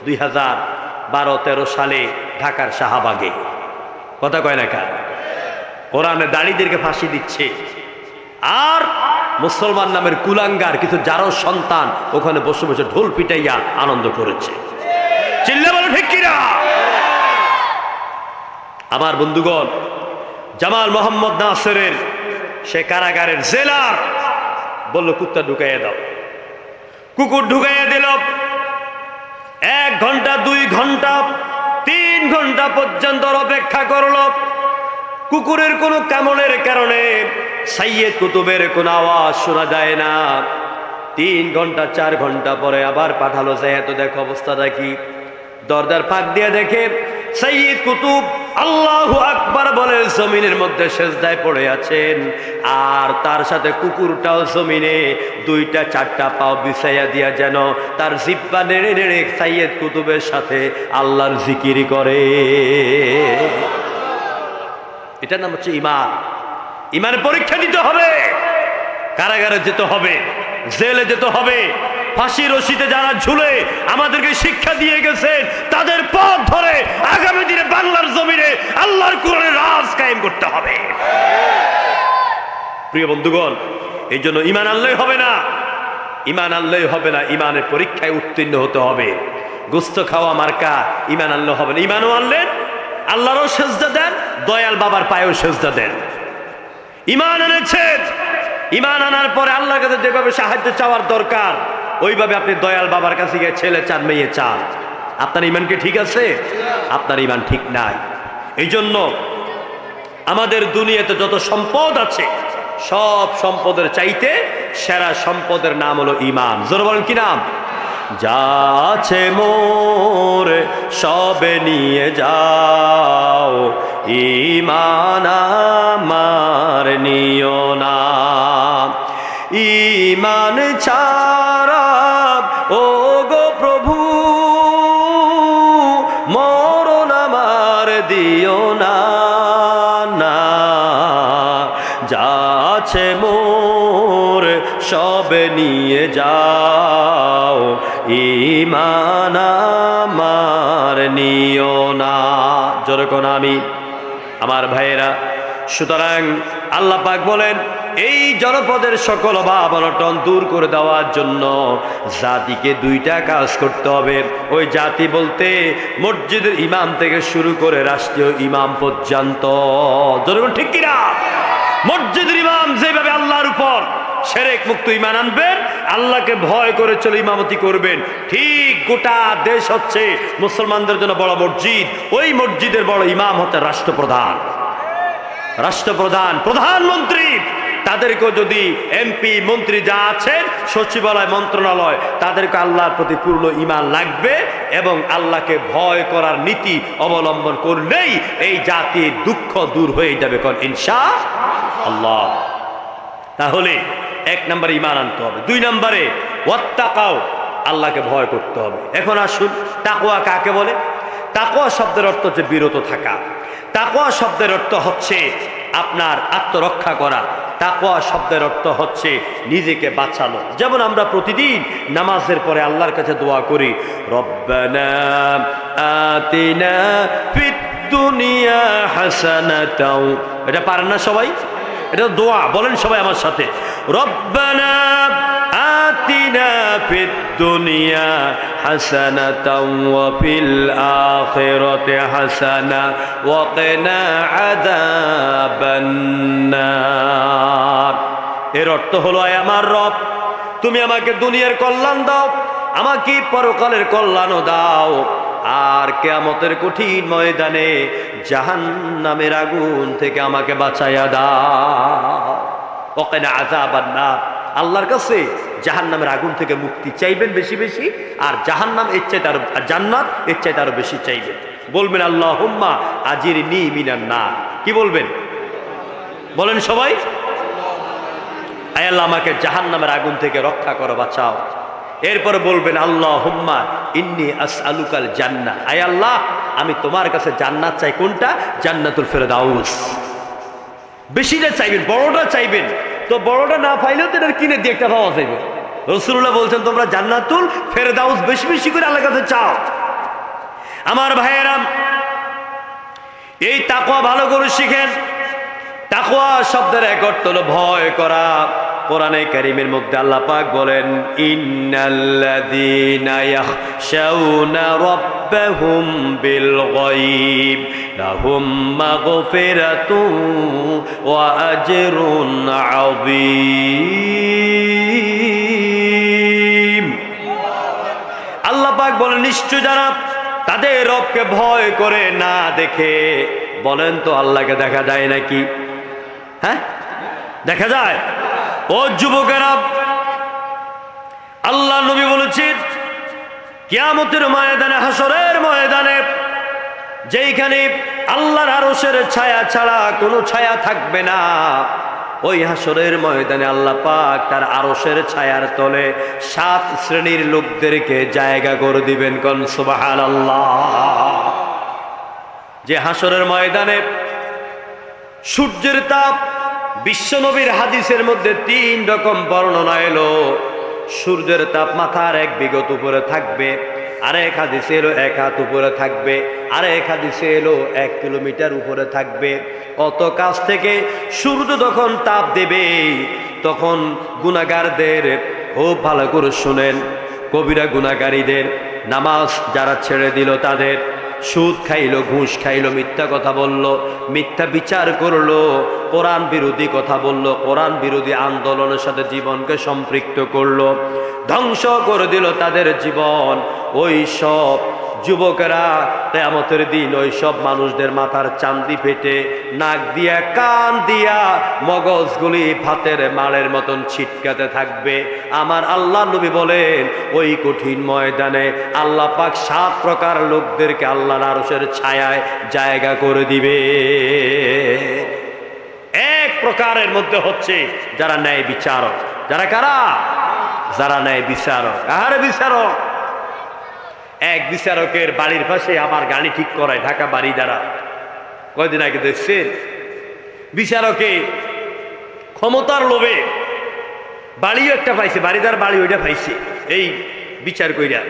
2012-13 সালে ঢাকার শাহবাগে। কথা কয় না কা? কোরআনে দাড়িদেরকে ফাঁসি দিচ্ছে, আর মুসলমান নামের কুলাঙ্গার কিছু যারও সন্তান ওখানে বসে বসে ঢোল পিটাইয়া আনন্দ করেছে। চিল্লা বলো ঠিক কিনা? আমার বন্ধুগণ, জামাল মোহাম্মদ নাসিরের সে কারাগারের জেলার বলল, কুত্তা ঢুকাইয়া দাও। কুকুর ঢুকাইয়া দিল। 1 ঘন্টা, 2 ঘন্টা, 3 ঘন্টা পর্যন্ত অপেক্ষা করল। কুকুরের কোনো কামড়ের কারণে সাইয়্যিদ কুতুবের কোনো আওয়াজ শোনা যায় না। 3 ঘন্টা 4 ঘন্টা পরে আবার পাঠালো, যায় তো দেখো অবস্থাটা কি। দরজার ফাঁক দিয়ে দেখে সাইয়্যিদ কুতুব আল্লাহু আকবার বলে জমিনের মধ্যে সেজদায় পড়ে আছেন, আর তার সাথে কুকুরটাও জমিনে দুইটা চারটা পাও বিছাইয়া দিয়া যেন তার জিহ্বা নেড়ে নেড়ে সাইয়েদ কুতুবের সাথে আল্লাহর জিকির করে। এটার নাম হচ্ছে ঈমান। ঈমানের পরীক্ষা দিতে হবে, কারাগারে যেতে হবে, জেলে যেতে হবে। ফাঁসি রশিতে যারা ঝুলে আমাদেরকে শিক্ষা দিয়ে গেছেন, তাদের পথ ধরে আগামী দিনে বাংলার জমিনে আল্লাহর কোরআনের রাজ কায়েম করতে হবে। প্রিয় বন্ধুগণ, এই জন্য ঈমান আনলেই হবে না, ঈমান আনলেই হবে না, ঈমানের পরীক্ষায় উত্তীর্ণ হতে হবে। গোস্ত খাওয়া মার্কা ঈমান আনলে হবে না। ঈমানও আনলেন, আল্লাহরও সেজদা দেন, দয়াল বাবার পায়েও সেজদা দেন। ঈমান এনেছেন, ঈমান আনার পরে আল্লাহর কাছে যেভাবে সাহায্য চাওয়ার দরকার ওইভাবে আপনি দয়াল বাবার কাছে গিয়ে ছেলে চান, মেয়ে চান। আপনার ঈমান কি ঠিক আছে? আপনার ঈমান ঠিক নাই। এই জন্য আমাদের দুনিয়াতে যত সম্পদ আছে সব সম্পদের চাইতে সেরা সম্পদের নাম হলো ঈমান। জোরে বলেন কি নাম? যা আছে মোর সবে নিয়ে যাও, ঈমান আমার নিও না। ঈমান ছাড়া ও গো প্রভু মরণ আমার দিও না, না। যা আছে মোর সবে নিয়ে যাও, ঈমান আমার নিও না। জোরে কোন আমি আমার ভাইয়েরা। সুতরাং আল্লাহ পাক বলেন, এই জনপদের সকল অভাব অনটন দূর করে দেওয়ার জন্য জাতিকে দুইটা কাজ করতে হবে। ওই জাতি বলতে মসজিদের ইমাম থেকে শুরু করে রাষ্ট্রীয় ইমাম পর্যন্ত। ঠিক কিনা? মসজিদের ইমাম যেভাবে আল্লাহর উপর শিরক মুক্ত ঈমান আনবেন, আল্লাহকে ভয় করে চলে ইমামতি করবেন, ঠিক গোটা দেশ হচ্ছে মুসলমানদের জন্য বড় মসজিদ। ওই মসজিদের বড় ইমাম হচ্ছে রাষ্ট্রপ্রধান, রাষ্ট্রপ্রধান, প্রধানমন্ত্রী। তাদেরকেও যদি এমপি মন্ত্রী যা আছেন, সচিবালয় মন্ত্রণালয়, তাদেরকে আল্লাহর প্রতি পূর্ণ ঈমান লাগবে এবং আল্লাহকে ভয় করার নীতি অবলম্বন করলেই এই জাতির দুঃখ দূর হয়ে যাবে কোন ইনশাআল্লাহ। তাহলে এক নম্বরে ঈমান আনতে হবে। দুই নম্বরে ওয়াত্তাকাও, আল্লাহকে ভয় করতে হবে। এখন আসুন, তাকওয়া কাকে বলে? তাকওয়া শব্দের অর্থ হচ্ছে বিরত থাকা। তাকওয়া শব্দের অর্থ হচ্ছে আপনার আত্মরক্ষা করা। তাকওয়া শব্দের অর্থ হচ্ছে নিজেকে বাঁচানো। যেমন আমরা প্রতিদিন নামাজের পরে আল্লাহর কাছে দোয়া করি, রব্বানা আতিনা ফিদ দুনিয়া হাসানাতাও। এটা পারেন না সবাই? এটা দোয়া, বলেন সবাই আমার সাথে, রব্বানা আতিনা ফিদ দুনিয়া হাসানাতাও ওয়া ফিল আখিরাতি হাসানা ওয়া কিনা আযাবান নার। এর অর্থ হলো, আয় আমার রব, তুমি আমাকে দুনিয়ার কল্যাণ দাও, আমাকে পরকালের কল্যাণও দাও, আর কিয়ামতের কঠিন ময়দানে জাহান্নামের আগুন থেকে আমাকে বাঁচাইয়া দাও। ওয়া কিনা আযাবান নার। আল্লাহর কাছে জাহান্নামের আগুন থেকে মুক্তি চাইবেন বেশি বেশি, আর জাহান্নাম এর চাইতে আরো, জান্নাত এর চাইতে আরো বেশি চাইবেন। বলবেন আল্লাহুম্মা আজিরনি মিনান নার। কি বলবেন? বলেন সবাই, আয় আল্লাহ আমাকে জাহান্নামের আগুন থেকে রক্ষা করো, বাঁচাও। এরপরে বলবেন আল্লাহুম্মা ইন্নী আসআলুকাল জান্নাহ। আয় আল্লাহ, আমি তোমার কাছে জান্নাত চাই। কোনটা? জান্নাতুল ফেরদাউস। বেশিটা চাইবেন, বড়টা চাইবেন। তো বড়টা না পাইলেও তো এটা কিনে দিয়ে একটা পাওয়া যাবে। রাসূলুল্লাহ বলছেন, তোমরা জান্নাতুল ফেরদাউস বেশি বেশি করে আল্লাহর কাছে চাও। আমার ভাইয়েরা, এই তাকওয়া ভালো করে শিখেন। তাকওয়া শব্দের এক অর্থ হলো ভয় করা। কোরআনে কারীমের মধ্যে আল্লাহ পাক বলেন, ইন্নাল্লাযীনা ইয়াখশাউনা রাব্বাহুম বিল গায়ব লাহুম মাগফিরাতুন ওয়া আজরুন আযীম। আল্লাহ পাক বলেন, নিশ্চয় যারা তাদের রবকে ভয় করে না দেখে। বলেন তো, আল্লাহকে দেখা যায় নাকি? হ্যাঁ, দেখা যায়? ও যুবকেরা, আল্লাহ নবী বলেছেন, কিয়ামতের ময়দানে, হাসরের ময়দানে যেইখানে আল্লাহর আরশের ছায়া ছাড়া কোনো ছায়া থাকবে না, ওই হাসরের ময়দানে আল্লাহ পাক তার আরশের ছায়ার তলে 7 শ্রেণীর লোকদেরকে জায়গা করে দিবেন। কোন সুবহানাল্লাহ। যে হাসরের ময়দানে সূর্যের তাপ, বিশ্বনবীর হাদিসের মধ্যে 3 রকম বর্ণনা এলো। সূর্যের তাপ মাথার 1 বিঘত উপরে থাকবে, আরেক হাদিসে এলো 1 হাত উপরে থাকবে, আরেক হাদিসে এলো 1 কিলোমিটার উপরে থাকবে। অত কাছ থেকে সূর্য যখন তাপ দেবে তখন গুনাহগারদের, খুব ভালো করে শুনেন, কবিরা গুনাহগারীদের, নামাজ যারা ছেড়ে দিল তাদের, সুদ খাইলো, ঘুষ খাইলো, মিথ্যা কথা বলল, মিথ্যা বিচার করলো, কোরআন বিরোধী কথা বলল, কোরআন বিরোধী আন্দোলনের সাথে জীবনকে সম্পৃক্ত করলো, ধ্বংস করে দিল তাদের জীবন। ওই সব যুবকেরা কিয়ামতের দিন ওই সব মানুষদের মাথার চান্দি ফেটে, নাক দিয়া কান দিয়া মগজগুলি ভাতের মাড়ের মতন ছিটকাতে থাকবে। আমার আল্লাহ নবী বলেন ওই কঠিন ময়দানে আল্লাহ পাক 7 প্রকার লোকদেরকে আল্লাহর আরশের ছায়ায় জায়গা করে দিবে। এক প্রকারের মধ্যে হচ্ছে যারা ন্যায় বিচারক। যারা কারা? যারা ন্যায় বিচারক। আরে বিচারক, এক বিচারকের বাড়ির পাশে আমার গাড়ি ঠিক করায় ঢাকা বাড়ি দ্বারা, কয়দিন আগে দেখছেন? বিচারকে ক্ষমতার লোভে বাড়িও একটা পাইছে, বাড়িদার বাড়ি ওইটা পাইছে, এই বিচার কইরা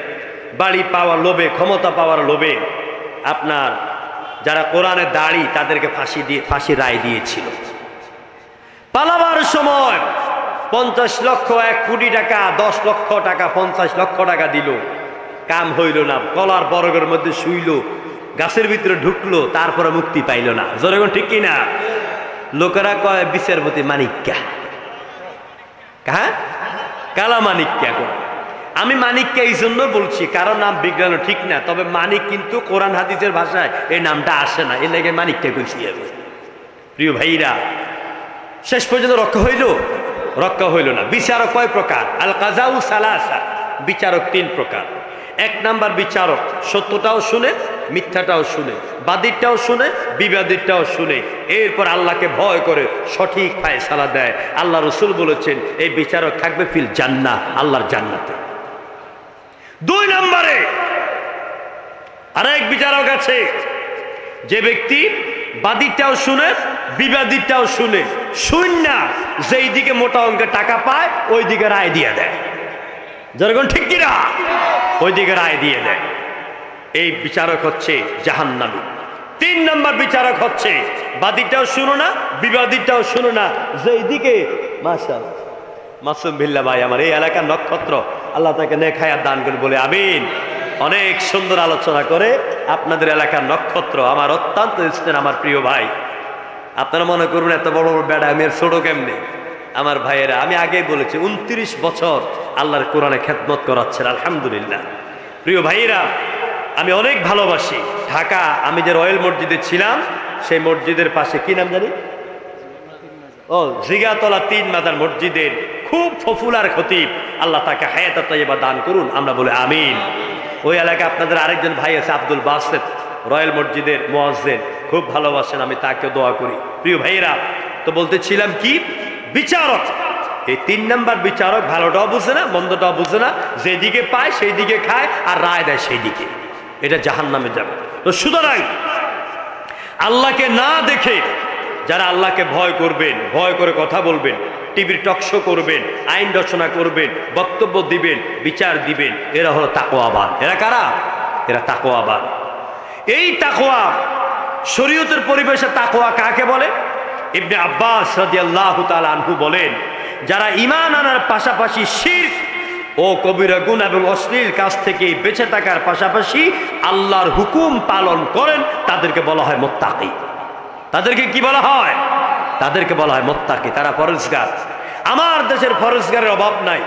বাড়ি পাওয়ার লোভে, ক্ষমতা পাওয়ার লোভে আপনার যারা কোরআনে দাঁড়ি তাদেরকে ফাঁসি রায় দিয়েছিল। পালাবার সময় 50 লক্ষ, 1 কোটি টাকা, 10 লক্ষ টাকা, 50 লক্ষ টাকা দিল, কাম হইল না। কলার বরগের মধ্যে শুইল, গাছের ভিতরে ঢুকলো, তারপরে মুক্তি পাইল না। জনগণ ঠিক কিনা? লোকেরা কয় বিচারপতি মানিক্যা, হ্যাঁ, কালা মানিক্যা। আমি মানিক্যা এই জন্য বলছি কারণ নাম বিজ্ঞান ঠিক না, তবে মানিক কিন্তু কোরআন হাদিসের ভাষায় এই নামটা আসে না, এর লেগে মানিক্যা কইছি আমি। প্রিয় ভাইরা, শেষ পর্যন্ত রক্ষা হইল? রক্ষা হইল না। বিচারক কয় প্রকার? আল কাজাউ সালাসা, বিচারক 3 প্রকার। 1 নাম্বার বিচারক সত্যটাও শুনে, মিথ্যাটাও শুনে, বাদীরটাও শুনে, বিবাদীরটাও শুনে, এরপর আল্লাহকে ভয় করে সঠিক ফায়সালা দেয়। আল্লাহ রসুল বলেছেন এই বিচারক থাকবে ফিল জান্নাহ, আল্লাহর জান্নাতে। 2 নম্বরে আরেক বিচারক আছে, যে ব্যক্তি বাদীরটাও শুনে, বিবাদীরটাও শুনে, শুননা যেই দিকে মোটা অঙ্কের টাকা পায় ওই দিকে রায় দিয়ে দেয়। যেরকম ঠিক কিনা? ওই দিকে রায় দিয়ে দেয়। এই বিচারক হচ্ছে জাহান্নামী। 3 নম্বর বিচারক হচ্ছে বাদীরটাও শুনো না, বিবাদীরটাও শুনো না, যেই দিকে, মাশাআল্লাহ, মাসুম বিল্লাহ ভাই আমার এই এলাকার নক্ষত্র, আল্লাহ তাকে নেক হায়াত দান করে বলে আমিন। অনেক সুন্দর আলোচনা করে আপনাদের এলাকার নক্ষত্র, আমার অত্যন্ত ইচ্ছেন, আমার প্রিয় ভাই। আপনারা মনে করুন এত বড় বড় বেড়া আমি আর ছোট কেমনে? আমার ভাইয়েরা, আমি আগেই বলেছি 29 বছর আল্লাহর কোরআনে খেদমত করাচ্ছেন, আলহামদুলিল্লাহ। প্রিয় ভাইয়েরা, আমি অনেক ভালোবাসি ঢাকা। আমি যে রয়্যাল মসজিদে ছিলাম সেই মসজিদের পাশে কি নাম জানি, ও জিগাতলা 3 মাজার মসজিদের খুব পপুলার খতিব, আল্লাহ তাকে হায়াত তাইয়্যিবা দান করুন, আমরা বলে আমিন। ওই এলাকায় আপনাদের আরেকজন ভাই আছে আব্দুল বাসেত, রয়্যাল মসজিদের মুয়াজ্জিন, খুব ভালোবাসেন, আমি তাকে দোয়া করি। প্রিয় ভাইয়েরা, তো বলতেছিলাম কি, বিচারক এই 3 নম্বর বিচারক ভালোটাও বুঝে না, মন্দটাও বুঝে না, যেদিকে পায় সেই দিকে খায় আর রায় দেয় সেই দিকে, এটা জাহান্নামে যাবে। তো সুতরাং আল্লাহকে না দেখে যারা আল্লাহকে ভয় করবেন, ভয় করে কথা বলবেন, টিভির টকশো করবেন, আইন রচনা করবেন, বক্তব্য দিবেন, বিচার দিবেন, এরা হলো তাকওয়াবান। এরা কারা? এরা তাকওয়াবান। এই তাকওয়া, শরীয়তের পরিবেশে তাকওয়া কাকে বলে? ইবনে আব্বাস রাদিয়াল্লাহু তাআলা আনহু বলেন, যারা ঈমান আনার পাশাপাশি শিরক ও কবিরা গুনাহ এবং অশ্লীল কাজ থেকে বেঁচে থাকার পাশাপাশি আল্লাহর হুকুম পালন করেন তাদেরকে বলা হয় মুত্তাকি। তাদেরকে কি বলা হয়? তাদেরকে বলা হয় মুত্তাকি। তারা পরহেজগার। আমার দেশের পরহেজগারের অভাব নাই।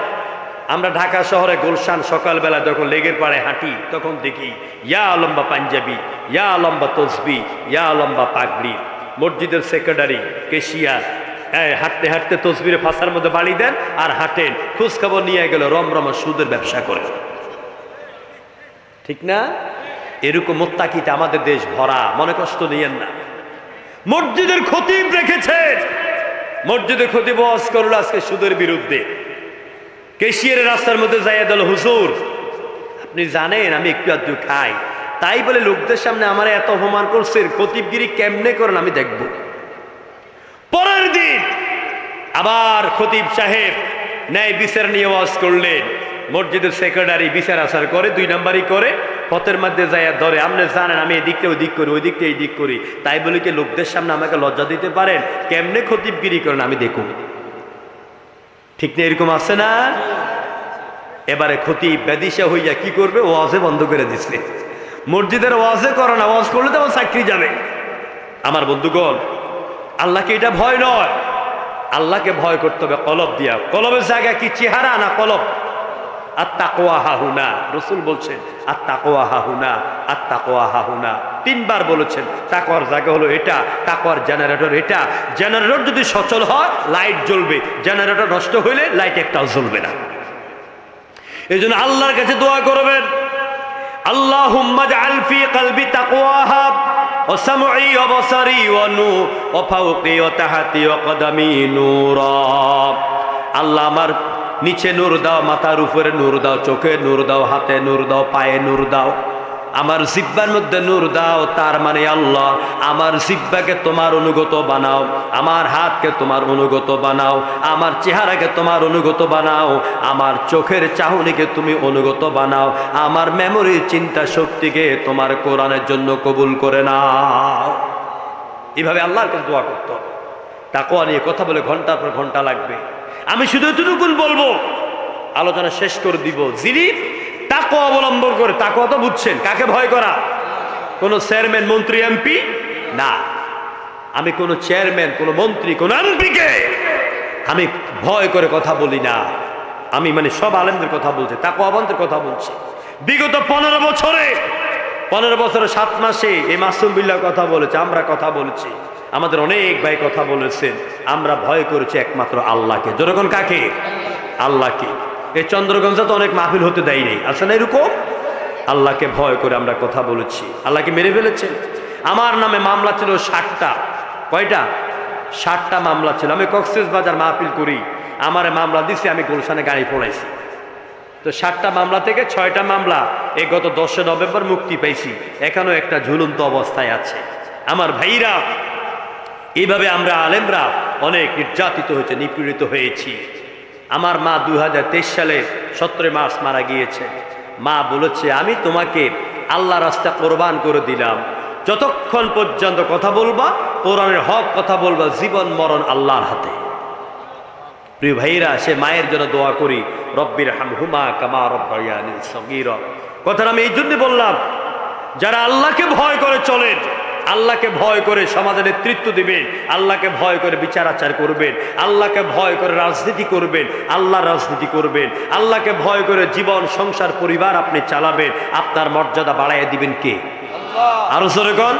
আমরা ঢাকা শহরে গুলশান সকালবেলা যখন লেগের পাড়ে হাঁটি তখন দেখি ইয়া লম্বা পাঞ্জাবি, ইয়া লম্বা তসবি, ইয়া লম্বা পাগড়ি, মসজিদের সেক্রেটারি, কেশিয়ার, হাঁটতে হাঁটতে তসবিরে ফাঁসার মধ্যে বাড়ি দেন আর হাঁটেন, খোঁজখবর নিয়ে গেল রমরমা সুদের ব্যবসা করে। ঠিক না? এরকম মোত্তাকিতে আমাদের দেশ ভরা, মনে কষ্ট নিয়েন না। মসজিদের খতিব রেখেছেন, মসজিদের খতিব ওয়াজ করল আজকে সুদের বিরুদ্ধে। কেশিয়ারের রাস্তার মধ্যে যাইয়া দিল, হুজুর আপনি জানেন আমি একটু আধটু খাই, তাই বলে লোকদের সামনে আমার এত অপমান করছেন, খতিবগিরি কেমনে করেন আমি দেখব। পরের দিন আবার খতিব সাহেব ন্যায় বিচার নিয়ে ওয়াজ করলেন। মসজিদের সেক্রেটারি বিচার আচার করে, 2 নাম্বারই করে, পথের মধ্যে যাইয়া ধরে, আপনি জানেন আমি এদিকটা ওই দিক করি, ওই দিকটা এই দিক করি, তাই বলে কি লোকদের সামনে আমাকে লজ্জা দিতে পারেন? কেমনে খতিবগিরি করেন আমি দেখুন। ঠিক না? এরকম আছে না? এবারে খতিব বেদিশা হইয়া কি করবে, ওয়াজে বন্ধ করে দিচ্ছে। মসজিদের ওয়াজে করে না, ওয়াজ করলে তো আমার চাকরি যাবে। আমার বন্ধুগণ, আল্লাহকে এটা ভয় নয়, আল্লাহকে ভয় করতে হবে কলব দিয়া। কলবের জায়গায় কি চেহারা না কলব? আত্তাকওয়া হাহুনা, রাসূল বলছেন আত্তাকওয়া হাহুনা, আত্তাকওয়া হাহুনা 3 বার বলেছেন। তাকওয়ার জায়গা হলো এটা, তাকওয়ার জেনারেটর এটা। জেনারেটর যদি সচল হয় লাইট জ্বলবে, জেনারেটর নষ্ট হইলে লাইট একটাও জ্বলবে না। এই জন্য আল্লাহর কাছে দোয়া করবেন, আল্লাহুম্মা জাআল ফি কলবি তাকওয়াহা ওয়া সামঈ ওয়া বাসারি ওয়া নূর ওয়া ফাওকি ওয়া তাহতি ওয়া কদমি নূরা। আল্লাহ আমার নিচে নূর দাও, মাথার উপরে নূর দাও, চোখে নূর দাও, হাতে নূর দাও, পায়ে নূর দাও, আমার জিহ্বার মধ্যে নূর দাও। তার মানে আল্লাহ আমার জিহ্বাকে তোমার অনুগত বানাও, আমার হাতকে তোমার অনুগত বানাও, আমার চেহারাকে তোমার অনুগত বানাও, আমার চোখের চাহনিকে তুমি অনুগত বানাও, আমার মেমোরি চিন্তা শক্তিকে তোমার কোরআনের জন্য কবুল করে নাও। এভাবে আল্লাহর কাছে দোয়া করতে হবে। তাকওয়া নিয়ে কথা বলে ঘন্টার পর ঘন্টা লাগবে। আমি শুধু এতটুকুন বলবো, আলোচনা শেষ করে দিব। যিনি তাকওয়া অবলম্বন করে, তাকওয়া তো বুঝছেন কাকে ভয় করা? কোন চেয়ারম্যান, মন্ত্রী, এমপি না। আমি কোন চেয়ারম্যান, কোন মন্ত্রী, কোন এমপিকে আমি ভয় করে কথা বলি না। আমি মানে সব আলেমদের কথা বলছি, তাকওয়াবানদের কথা বলছি। বিগত 15 বছরে 7 মাসে এই মাসুম বিল্লাহ কথা বলেছে, আমরা কথা বলেছি, আমাদের অনেক ভাই কথা বলেছেন। আমরা ভয় করেছি একমাত্র আল্লাহকে। জনগণ কাকে? আল্লাহকে। এই চন্দ্রগঞ্জে তো অনেক মাহফিল হতে দেয় নেই, আছে না এরকম? আল্লাহকে ভয় করে আমরা কথা বলেছি। আল্লাহকে মেরে ফেলেছেন। আমার নামে মামলা ছিল 60টা। কয়টা? 60টা মামলা ছিল। আমি কক্সবাজার মাহফিল করি, আমারে মামলা দিছে, আমি গুলশানে গাড়ি পড়াইছি। তো 60টা মামলা থেকে 6টা মামলা এই গত 10 নভেম্বর মুক্তি পাইছি, এখনো একটা ঝুলন্ত অবস্থায় আছে। আমার ভাইরা, এইভাবে আমরা আলেমরা অনেক নির্যাতিত হয়েছে, নিপীড়িত হয়েছি। আমার মা 2023 সালে 17 মার্চ মারা গিয়েছে। মা বলেছে, আমি তোমাকে আল্লাহ রাস্তা কোরবান করে দিলাম, যতক্ষণ পর্যন্ত কথা বলবা, কোরআনের হক কথা বলবা, জীবন মরণ আল্লাহর হাতে। প্রিয় ভাইরা, সে মায়ের জন্য দোয়া করি, রব্বির হামহুমা কামা রব্বায়ানি সগীরা। কথাটা আমি এই জন্য বললাম, যারা আল্লাহকে ভয় করে চলেন, আল্লাহকে ভয় করে সমাজে নেতৃত্ব দিবেন, আল্লাহকে ভয় করে বিচার আচার করবেন, আল্লাহকে ভয় করে রাজনীতি করবেন, আল্লাহর রাজনীতি করবেন, আল্লাহকে ভয় করে জীবন সংসার পরিবার আপনি চালাবেন, আপনার মর্যাদা বাড়াইয়া দিবেন কে? আরো জোরে কোন?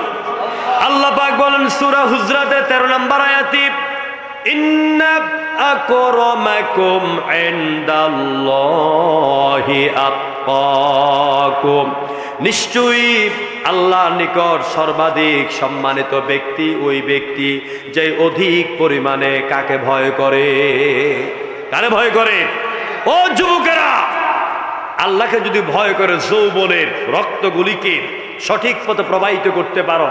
আল্লাহ পাক বলেন সূরা হুজরাতের 13 নম্বর আয়াতে, ইন্না আকরামাকুম ইনদাল্লাহি আতকাকুম, নিশ্চয়ই আল্লাহর নিকট সর্বাধিক সম্মানিত ব্যক্তি ওই ব্যক্তি যে অধিক পরিমাণে কাকে ভয় করে। কারে ভয় করে? ও যুবকেরা, আল্লাহকে যদি ভয় করে যৌবনের রক্তগুলিকে সঠিক পথে প্রবাহিত করতে পারো,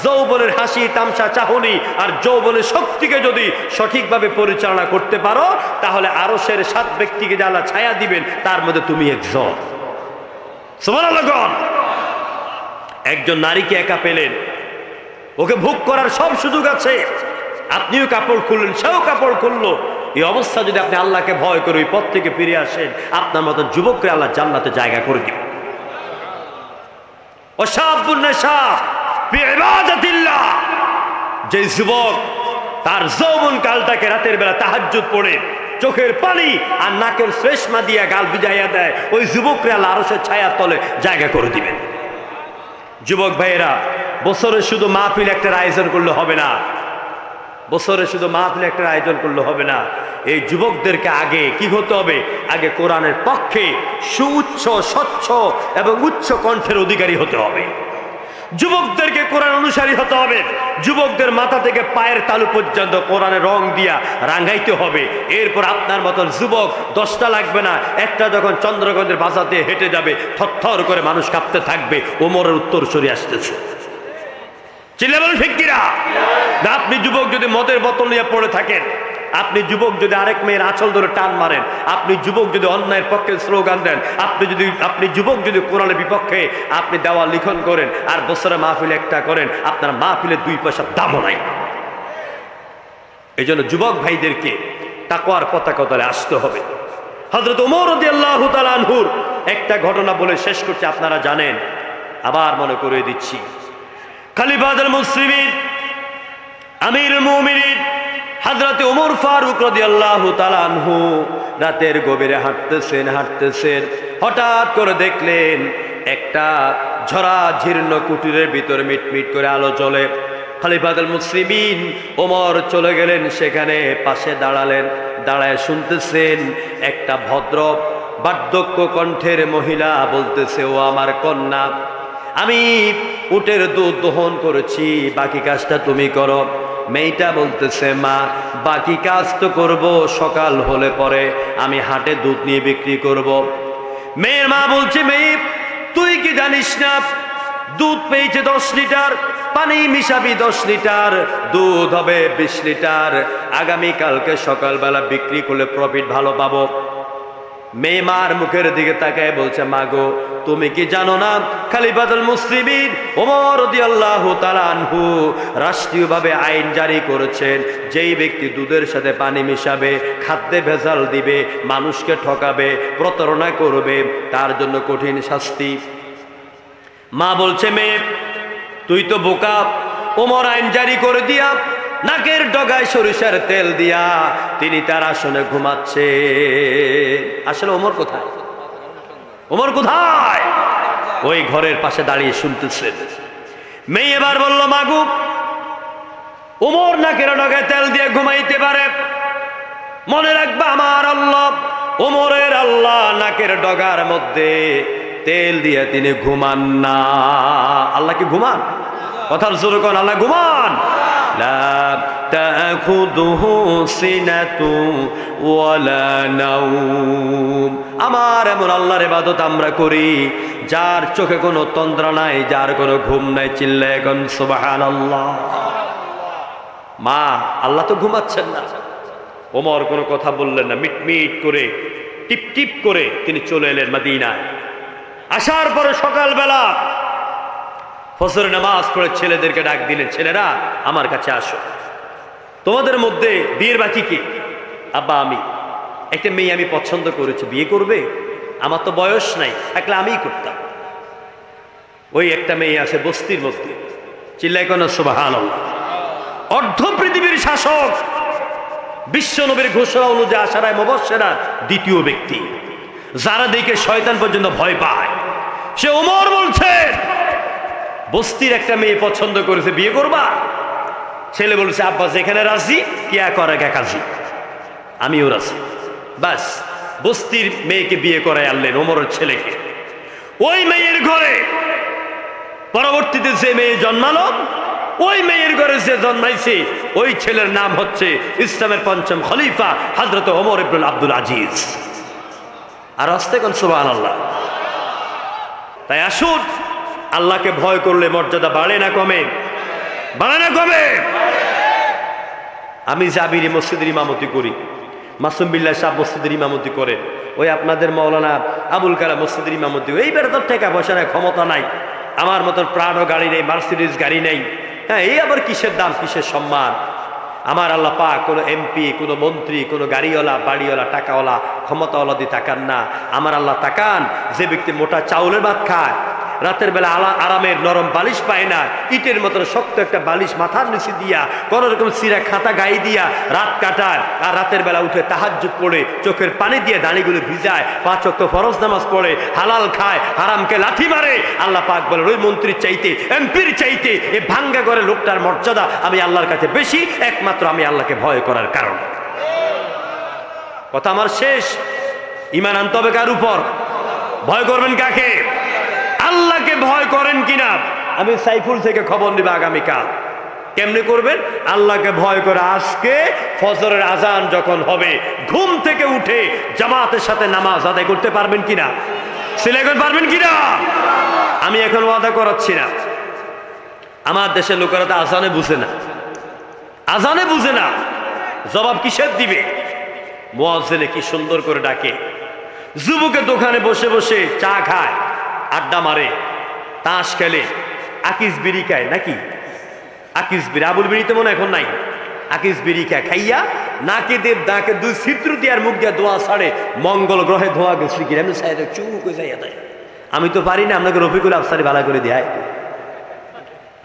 যৌবনের হাসি তামসা চাহনি আর যৌবনের শক্তিকে যদি সঠিকভাবে পরিচালনা করতে পারো, তাহলে আরশের 7 ব্যক্তিকে যে আল্লাহ ছায়া দিবেন তার মধ্যে তুমি একজন। সুবহানাল্লাহ। একজন নারীকে একা পেলেন, ওকে ভোগ করার সব সুযোগ আছে, আপনিও কাপড় খুললেন, সেও কাপড় খুললো। এই অবস্থা যদি আপনি আল্লাহকে ভয় করে ওই পথ থেকে ফিরে আসেন, আপনার মতো যুবককে আল্লাহ জান্নাতে জায়গা করে দিবেন। যে যুবক তার যৌবন কালটাকে রাতের বেলা তাহাজ্জুদ পড়ে চোখের পানি আর নাকের শ্লেষ্মা দিয়া গাল ভিজাইয়া দেয়, ওই যুবকরা আল্লাহ আরশের ছায়ার তলে জায়গা করে দিবেন। যুবক ভাইয়েরা, বছরে শুধু মাহফিল একটা আয়োজন করলে হবে না, বছরে শুধু মাহফিল একটা আয়োজন করলে হবে না, এই যুবকদেরকে আগে কি হতে হবে, আগে কোরআনের পক্ষে সুউচ্চ স্বচ্ছ এবং উচ্চ কণ্ঠের অধিকারী হতে হবে। যুবকদেরকে কোরআন অনুসারী হতে হবে। যুবকদের মাথা থেকে পায়ের তালু পর্যন্ত কোরআনের রং দিয়া রাঙ্গাইতে হবে। এরপর আপনার মতন যুবক 10টা লাগবে না, একটা যখন চন্দ্রগঞ্জের বাজার দিয়ে হেঁটে যাবে থরথর করে মানুষ কাঁপতে থাকবে, ওমরের উত্তরসূরি আসতেছে। চিল্লা বলেন ঠিক কিনা? আপনি যুবক যদি মদের বোতল নিয়ে পড়ে থাকেন, আপনি যুবক যদি আরেক মেয়ের আঁচল ধরে টান মারেন, আপনি যুবক যদি অন্যায়ের পক্ষে স্লোগান দেন, আপনি যুবক যদি কোরআনের বিপক্ষে আপনি দেওয়া লিখন করেন আর বছরে মাহফিল একটা করেন, আপনার মাহফিলের 2 পয়সার দামও নাই। এই জন্য যুবক ভাইদেরকে তাকওয়ার পতাকা তলে আসতে হবে। হযরত ওমর রাদিয়াল্লাহু তাআলা আনহুর একটা ঘটনা বলে শেষ করছি, আপনারা জানেন, আবার মনে করে দিচ্ছি। খলিফাতুল মুসলিমিন আমিরুল মুমিনিন হযরত ওমর ফারুক রাদিয়াল্লাহু তাআলা আনহু রাতের গভীরে হাঁটতেছেন, হঠাৎ করে দেখলেন একটা ঝরা জীর্ণ কুটিরের ভিতরে মিটমিট করে আলো জ্বলে। খলিফাতুল মুসলিমিন ওমর চলে গেলেন সেখানে, পাশে দাঁড়ালেন, দাঁড়ায় শুনতেছেন একটা ভদ্র বার্ধক্য কণ্ঠের মহিলা বলতেছে, ও আমার কন্যা, আমি উটের দুধ দহন করেছি, বাকি কাজটা তুমি করো। মেয়েটা বলতেছে, মা, বাকি কাজ তো করব, সকাল হলে পরে আমি হাটে দুধ নিয়ে বিক্রি করব। মেয়ের মা বলছে, মেয়ে, তুই কি জানিস না দুধ পেয়েছে 10 লিটার, পানি মিশাবি 10 লিটার, দুধ হবে 20 লিটার, আগামীকালকে সকালবেলা বিক্রি করলে প্রফিট ভালো পাবো। মেয়ে মার মুখের দিকে তাকায় বলছে, মা গো, তুমি কি জানো না খলিফাতুল মুসলিমিন ওমর রাদিয়াল্লাহু তাআলা আনহু রাষ্ট্রীয়ভাবে আইন জারি করেছেন, যেই ব্যক্তি দুধের সাথে পানি মিশাবে, খাদ্যে ভেজাল দিবে, মানুষকে ঠকাবে, প্রতারণা করবে, তার জন্য কঠিন শাস্তি। মা বলছে, মেয়ে, তুই তো বোকা, ওমর আইন জারি করে দিয়া নাকের ডগায় সরিষার তেল দিয়া তিনি তার আসনে ঘুমাচ্ছে। আসলে ওমর কোথায়? ওমর কোথায়? ওই ঘরের পাশে দাঁড়িয়ে শুনতেছেন। মেয়ে এবার বলল, মাগু, ওমর নাকের ডগায় তেল দিয়ে ঘুমাইতে পারে, মনে রাখবা আমার আল্লাহ, ওমরের আল্লাহ নাকের ডগার মধ্যে তেল দিয়ে তিনি ঘুমান না। আল্লাহ কি ঘুমান? কথার জোরে কোন আল্লাহ ঘুমান? লা তাখুযুহু সিনাতু ওয়ালা নাওম। আমার এমন আল্লাহর ইবাদত আমরা করি যার চোখে কোনো তন্দ্রা নাই, যার কোনো ঘুম নাই। চিল্লায়ে এখন সুবহানাল্লাহ। মা, আল্লাহ তো ঘুমাচ্ছেন না। ওমর কোনো কথা বললেন না, মিটমিট করে টিপ টিপ করে তিনি চলে এলেন মদিনায়। আসার পরে সকালবেলা ফজরের নামাজ পড়ে ছেলেদেরকে ডাক দিলেন, ছেলেরা আমার কাছে আসো, তোমাদের মধ্যে বিয়ের বাকি কি? আব্বা, আমি একটা মেয়ে আমি পছন্দ করেছি, বিয়ে করবে? আমার তো বয়স নাই, থাকলে আমিই করতাম। ওই একটা মেয়ে আছে বস্তির মধ্যে। চিল্লায় কোন সুবহানাল্লাহ। অর্ধ পৃথিবীর শাসক, বিশ্ব নবীর ঘোষণা অনুযায়ী আশারায়ে মুবাশশিরা দ্বিতীয় ব্যক্তি, যারা দেখে শয়তান পর্যন্ত ভয় পায়। সে ওমর বলছে, বস্তির একটা মেয়ে পছন্দ করেছে, বিয়ে করবা? ছেলে বলছে, আব্বা যেখানে রাজি, কিয়া করে কাজী, আমিও রাজি। বাস, বস্তির মেয়েকে বিয়ে করায় আনলেন ওমরের ছেলেকে। ওই মেয়ের ঘরে পরবর্তীতে যে মেয়ে জন্মালো, ওই মেয়ের ঘরে যে জন্মাইছে, ওই ছেলের নাম হচ্ছে ইসলামের ৫ম খলিফা হযরত ওমর ইবনে আব্দুল আজিজ। আর আসতে কোন সুবহানাল্লাহ। তাই আসুন, আল্লাহকে ভয় করলে মর্যাদা বাড়ে না কমে? বাড়ে না কমে? আমি জাবিরি মসজিদের ইমামতি করি, মাসুম বিল্লাহ সাহেব মসজিদের ইমামতি করেন, ওই আপনাদের মাওলানা আবুল কালাম মসজিদের ইমামতি। এইবার তো টাকা পয়সা নাই, ক্ষমতা নাই, আমার মতন প্রাণও গাড়ি নেই, মার্সিডিজ গাড়ি নেই। হ্যাঁ, এই আবার কিসের দাম, কিসের সম্মান? আমার আল্লাহ পাক কোনো এমপি, কোনো মন্ত্রী, কোনো গাড়িওয়ালা, বাড়িওয়ালা, টাকাওয়ালা, ক্ষমতাওয়ালা দিয়ে তাকান না। আমার আল্লাহ তাকান যে ব্যক্তি মোটা চাউলের ভাত খায় রাতের বেলা আরামের নরম বালিশ পায় না, ইটের মতন শক্ত একটা বালিশ মাথার নিচে দিয়া কোন রকম সিরা খাতা গায়ে দিয়া রাত কাটায়। আর রাতের বেলা উঠে তাহাজ্জুদ পড়ে চোখের পানি দিয়ে দাড়িগুলো ভিজায়, 5 ওয়াক্ত ফরজ নামাজ পড়ে, হালাল খায়, হারামকে লাথি মারে। আল্লাহ পাক বলে ওই মন্ত্রীর চাইতে, এমপির চাইতে এই ভাঙ্গা করে লোকটার মর্যাদা আমি আল্লাহর কাছে বেশি, একমাত্র আমি আল্লাহকে ভয় করার কারণে। কথা আমার শেষ। ঈমান আনতে হবে কার উপর? ভয় করবেন কাকে? আল্লাহকে ভয় করেন কিনা আমি সাইফুল থেকে খবর নিব আগামীকাল। কেমনে করবেন? আল্লাহকে ভয় করে আজকে ফজরের আজান যখন হবে ঘুম থেকে উঠে জামাতের সাথে নামাজ আদায় করতে পারবেন কিনা? সিলেক্ট করতে পারবেন কিনা? আমি এখন ওয়াদা করাচ্ছি না। আমার দেশের লোকেরা তো আজানে বুঝে না, আজানে বুঝে না, জবাব কিসের দিবে? মুয়াজ্জিনে কি সুন্দর করে ডাকে, যুবকের দোকানে বসে বসে চা খায়, আড্ডা মারে, তাস খেলে, আকিস বিড়ি খায়, নাকি আকিস বিড়ি, আবুল বিড়ি তো মনে এখন নাই, আকিস বিড়ি খায়, খাইয়া নাকে দেব দাকে 2 ছিদ্র দিয়ার মুখ দিয়া ধোঁয়া ছাড়ে, মঙ্গল গ্রহে ধোঁয়া গেছে কি এমনি সাইডে চুপ হয়ে যাইয়া দেয়। আমি তো পারি না, আপনাকে রফিকুল আফসারি ভালো করে দেয়।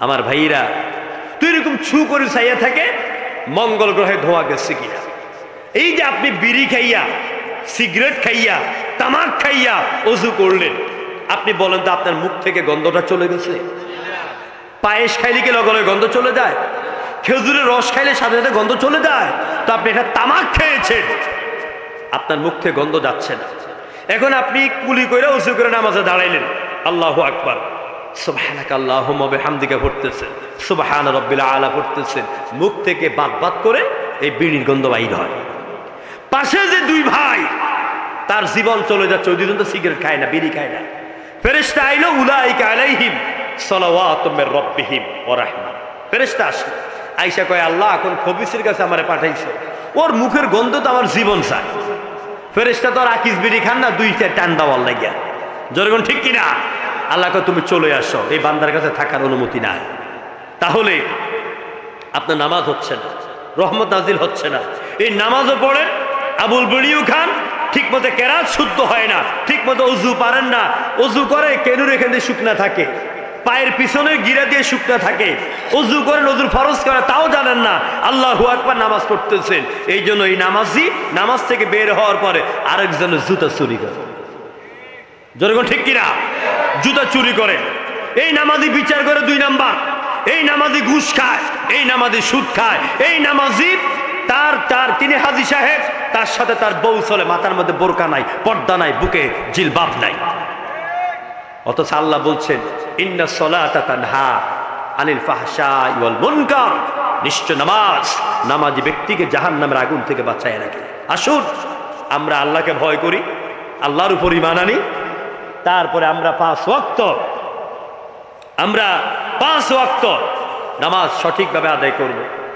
আমার ভাইরা তুই এরকম ছু করে চাইয়া থাকে মঙ্গল গ্রহে ধোঁয়া গেছে কিনা। এই যে আপনি বিড়ি খাইয়া, সিগারেট খাইয়া, তামাক খাইয়া ওযু করলেন, আপনি বলেন তো আপনার মুখ থেকে গন্ধটা চলে গেছে? পায়েস খাইলে কি লগে লগে গন্ধ চলে যায়? খেজুরের রস খাইলে সাথে সাথে গন্ধ চলে যায়? তো আপনি এটা তামাক খেয়েছেন, আপনার মুখ থেকে গন্ধ যাচ্ছে না। এখন আপনি কুলি করে ওযু করে নামাজে দাঁড়াইলেন, আল্লাহু আকবার, সুবহানাকা আল্লাহুম্মা বিহামদিকা পড়তেছেন, সুবহান রাব্বিল আলা পড়তেছেন, মুখ থেকে বাত বাত করে এই বিড়ির গন্ধ বাইর হয়। পাশে যে 2 ভাই, তার জীবন চলে যাচ্ছে, ওই দুজন তো সিগারেট খায় না, বিড়ি খায় না। ফেরেশতা আইলো, উলাইকা আলাইহিম সালাওয়াতুম মির রাব্বিহিম ওয়া রাহমা। ফেরেশতা আসলো, আয়েশা কয় আল্লাহ এখন খবিসের কাছে আমারে পাঠাইছো, ওর মুখের গন্ধ তো আমার জীবন চায়। ফেরেশতা তো আর আকিস বিড়ি খান না, 2টা টান দেওয়ার লাগিয়া। জনগণ ঠিক কিনা? আল্লাহ কয় তুমি চলে আসো, এই বান্দার কাছে থাকার অনুমতি নাই। তাহলে আপনার নামাজ হচ্ছে না, রহমত নাজিল হচ্ছে না। এই নামাজও পড়েন, আবুল বিড়িও খান, ঠিক মতো কেরাত শুদ্ধ হয় না, ঠিক মতো অজু পারেন না, অজু করে কেনুর এখান দিয়ে শুকনা থাকে, পায়ের পিছনে গিরা দিয়ে শুকনা থাকে, অজু করেন, অজুর ফরজ করে তাও জানেন না, আল্লাহু আকবার নামাজ পড়তেছেন। এই জন্য এই নামাজি নামাজ থেকে বের হওয়ার পরে আরেকজনের জুতা চুরি করে। জনগণ ঠিক কিনা? জুতা চুরি করে। এই নামাজি বিচার করে 2 নাম্বার, এই নামাজি ঘুষ খায়, এই নামাজি সুদ খায়, এই নামাজি তিনি হাজী সাহেব, তার সাথে তার বউ চলে, মাথার মধ্যে বোরকা নাই, পর্দা নাই, বুকে জিলবাব নাই। অথচ আল্লাহ বলছেন ইন্নাস সালাতা তানহা আনিল ফাহশাই ওয়াল মুনকার, নিশ্চয় নামাজ নামাজি ব্যক্তিকে জাহান্নামের আগুন থেকে বাঁচায় রাখে। আসুন আমরা আল্লাহকে ভয় করি, আল্লাহর উপর ঈমান আনি, তারপরে আমরা 5 ওয়াক্ত নামাজ সঠিকভাবে আদায় করব।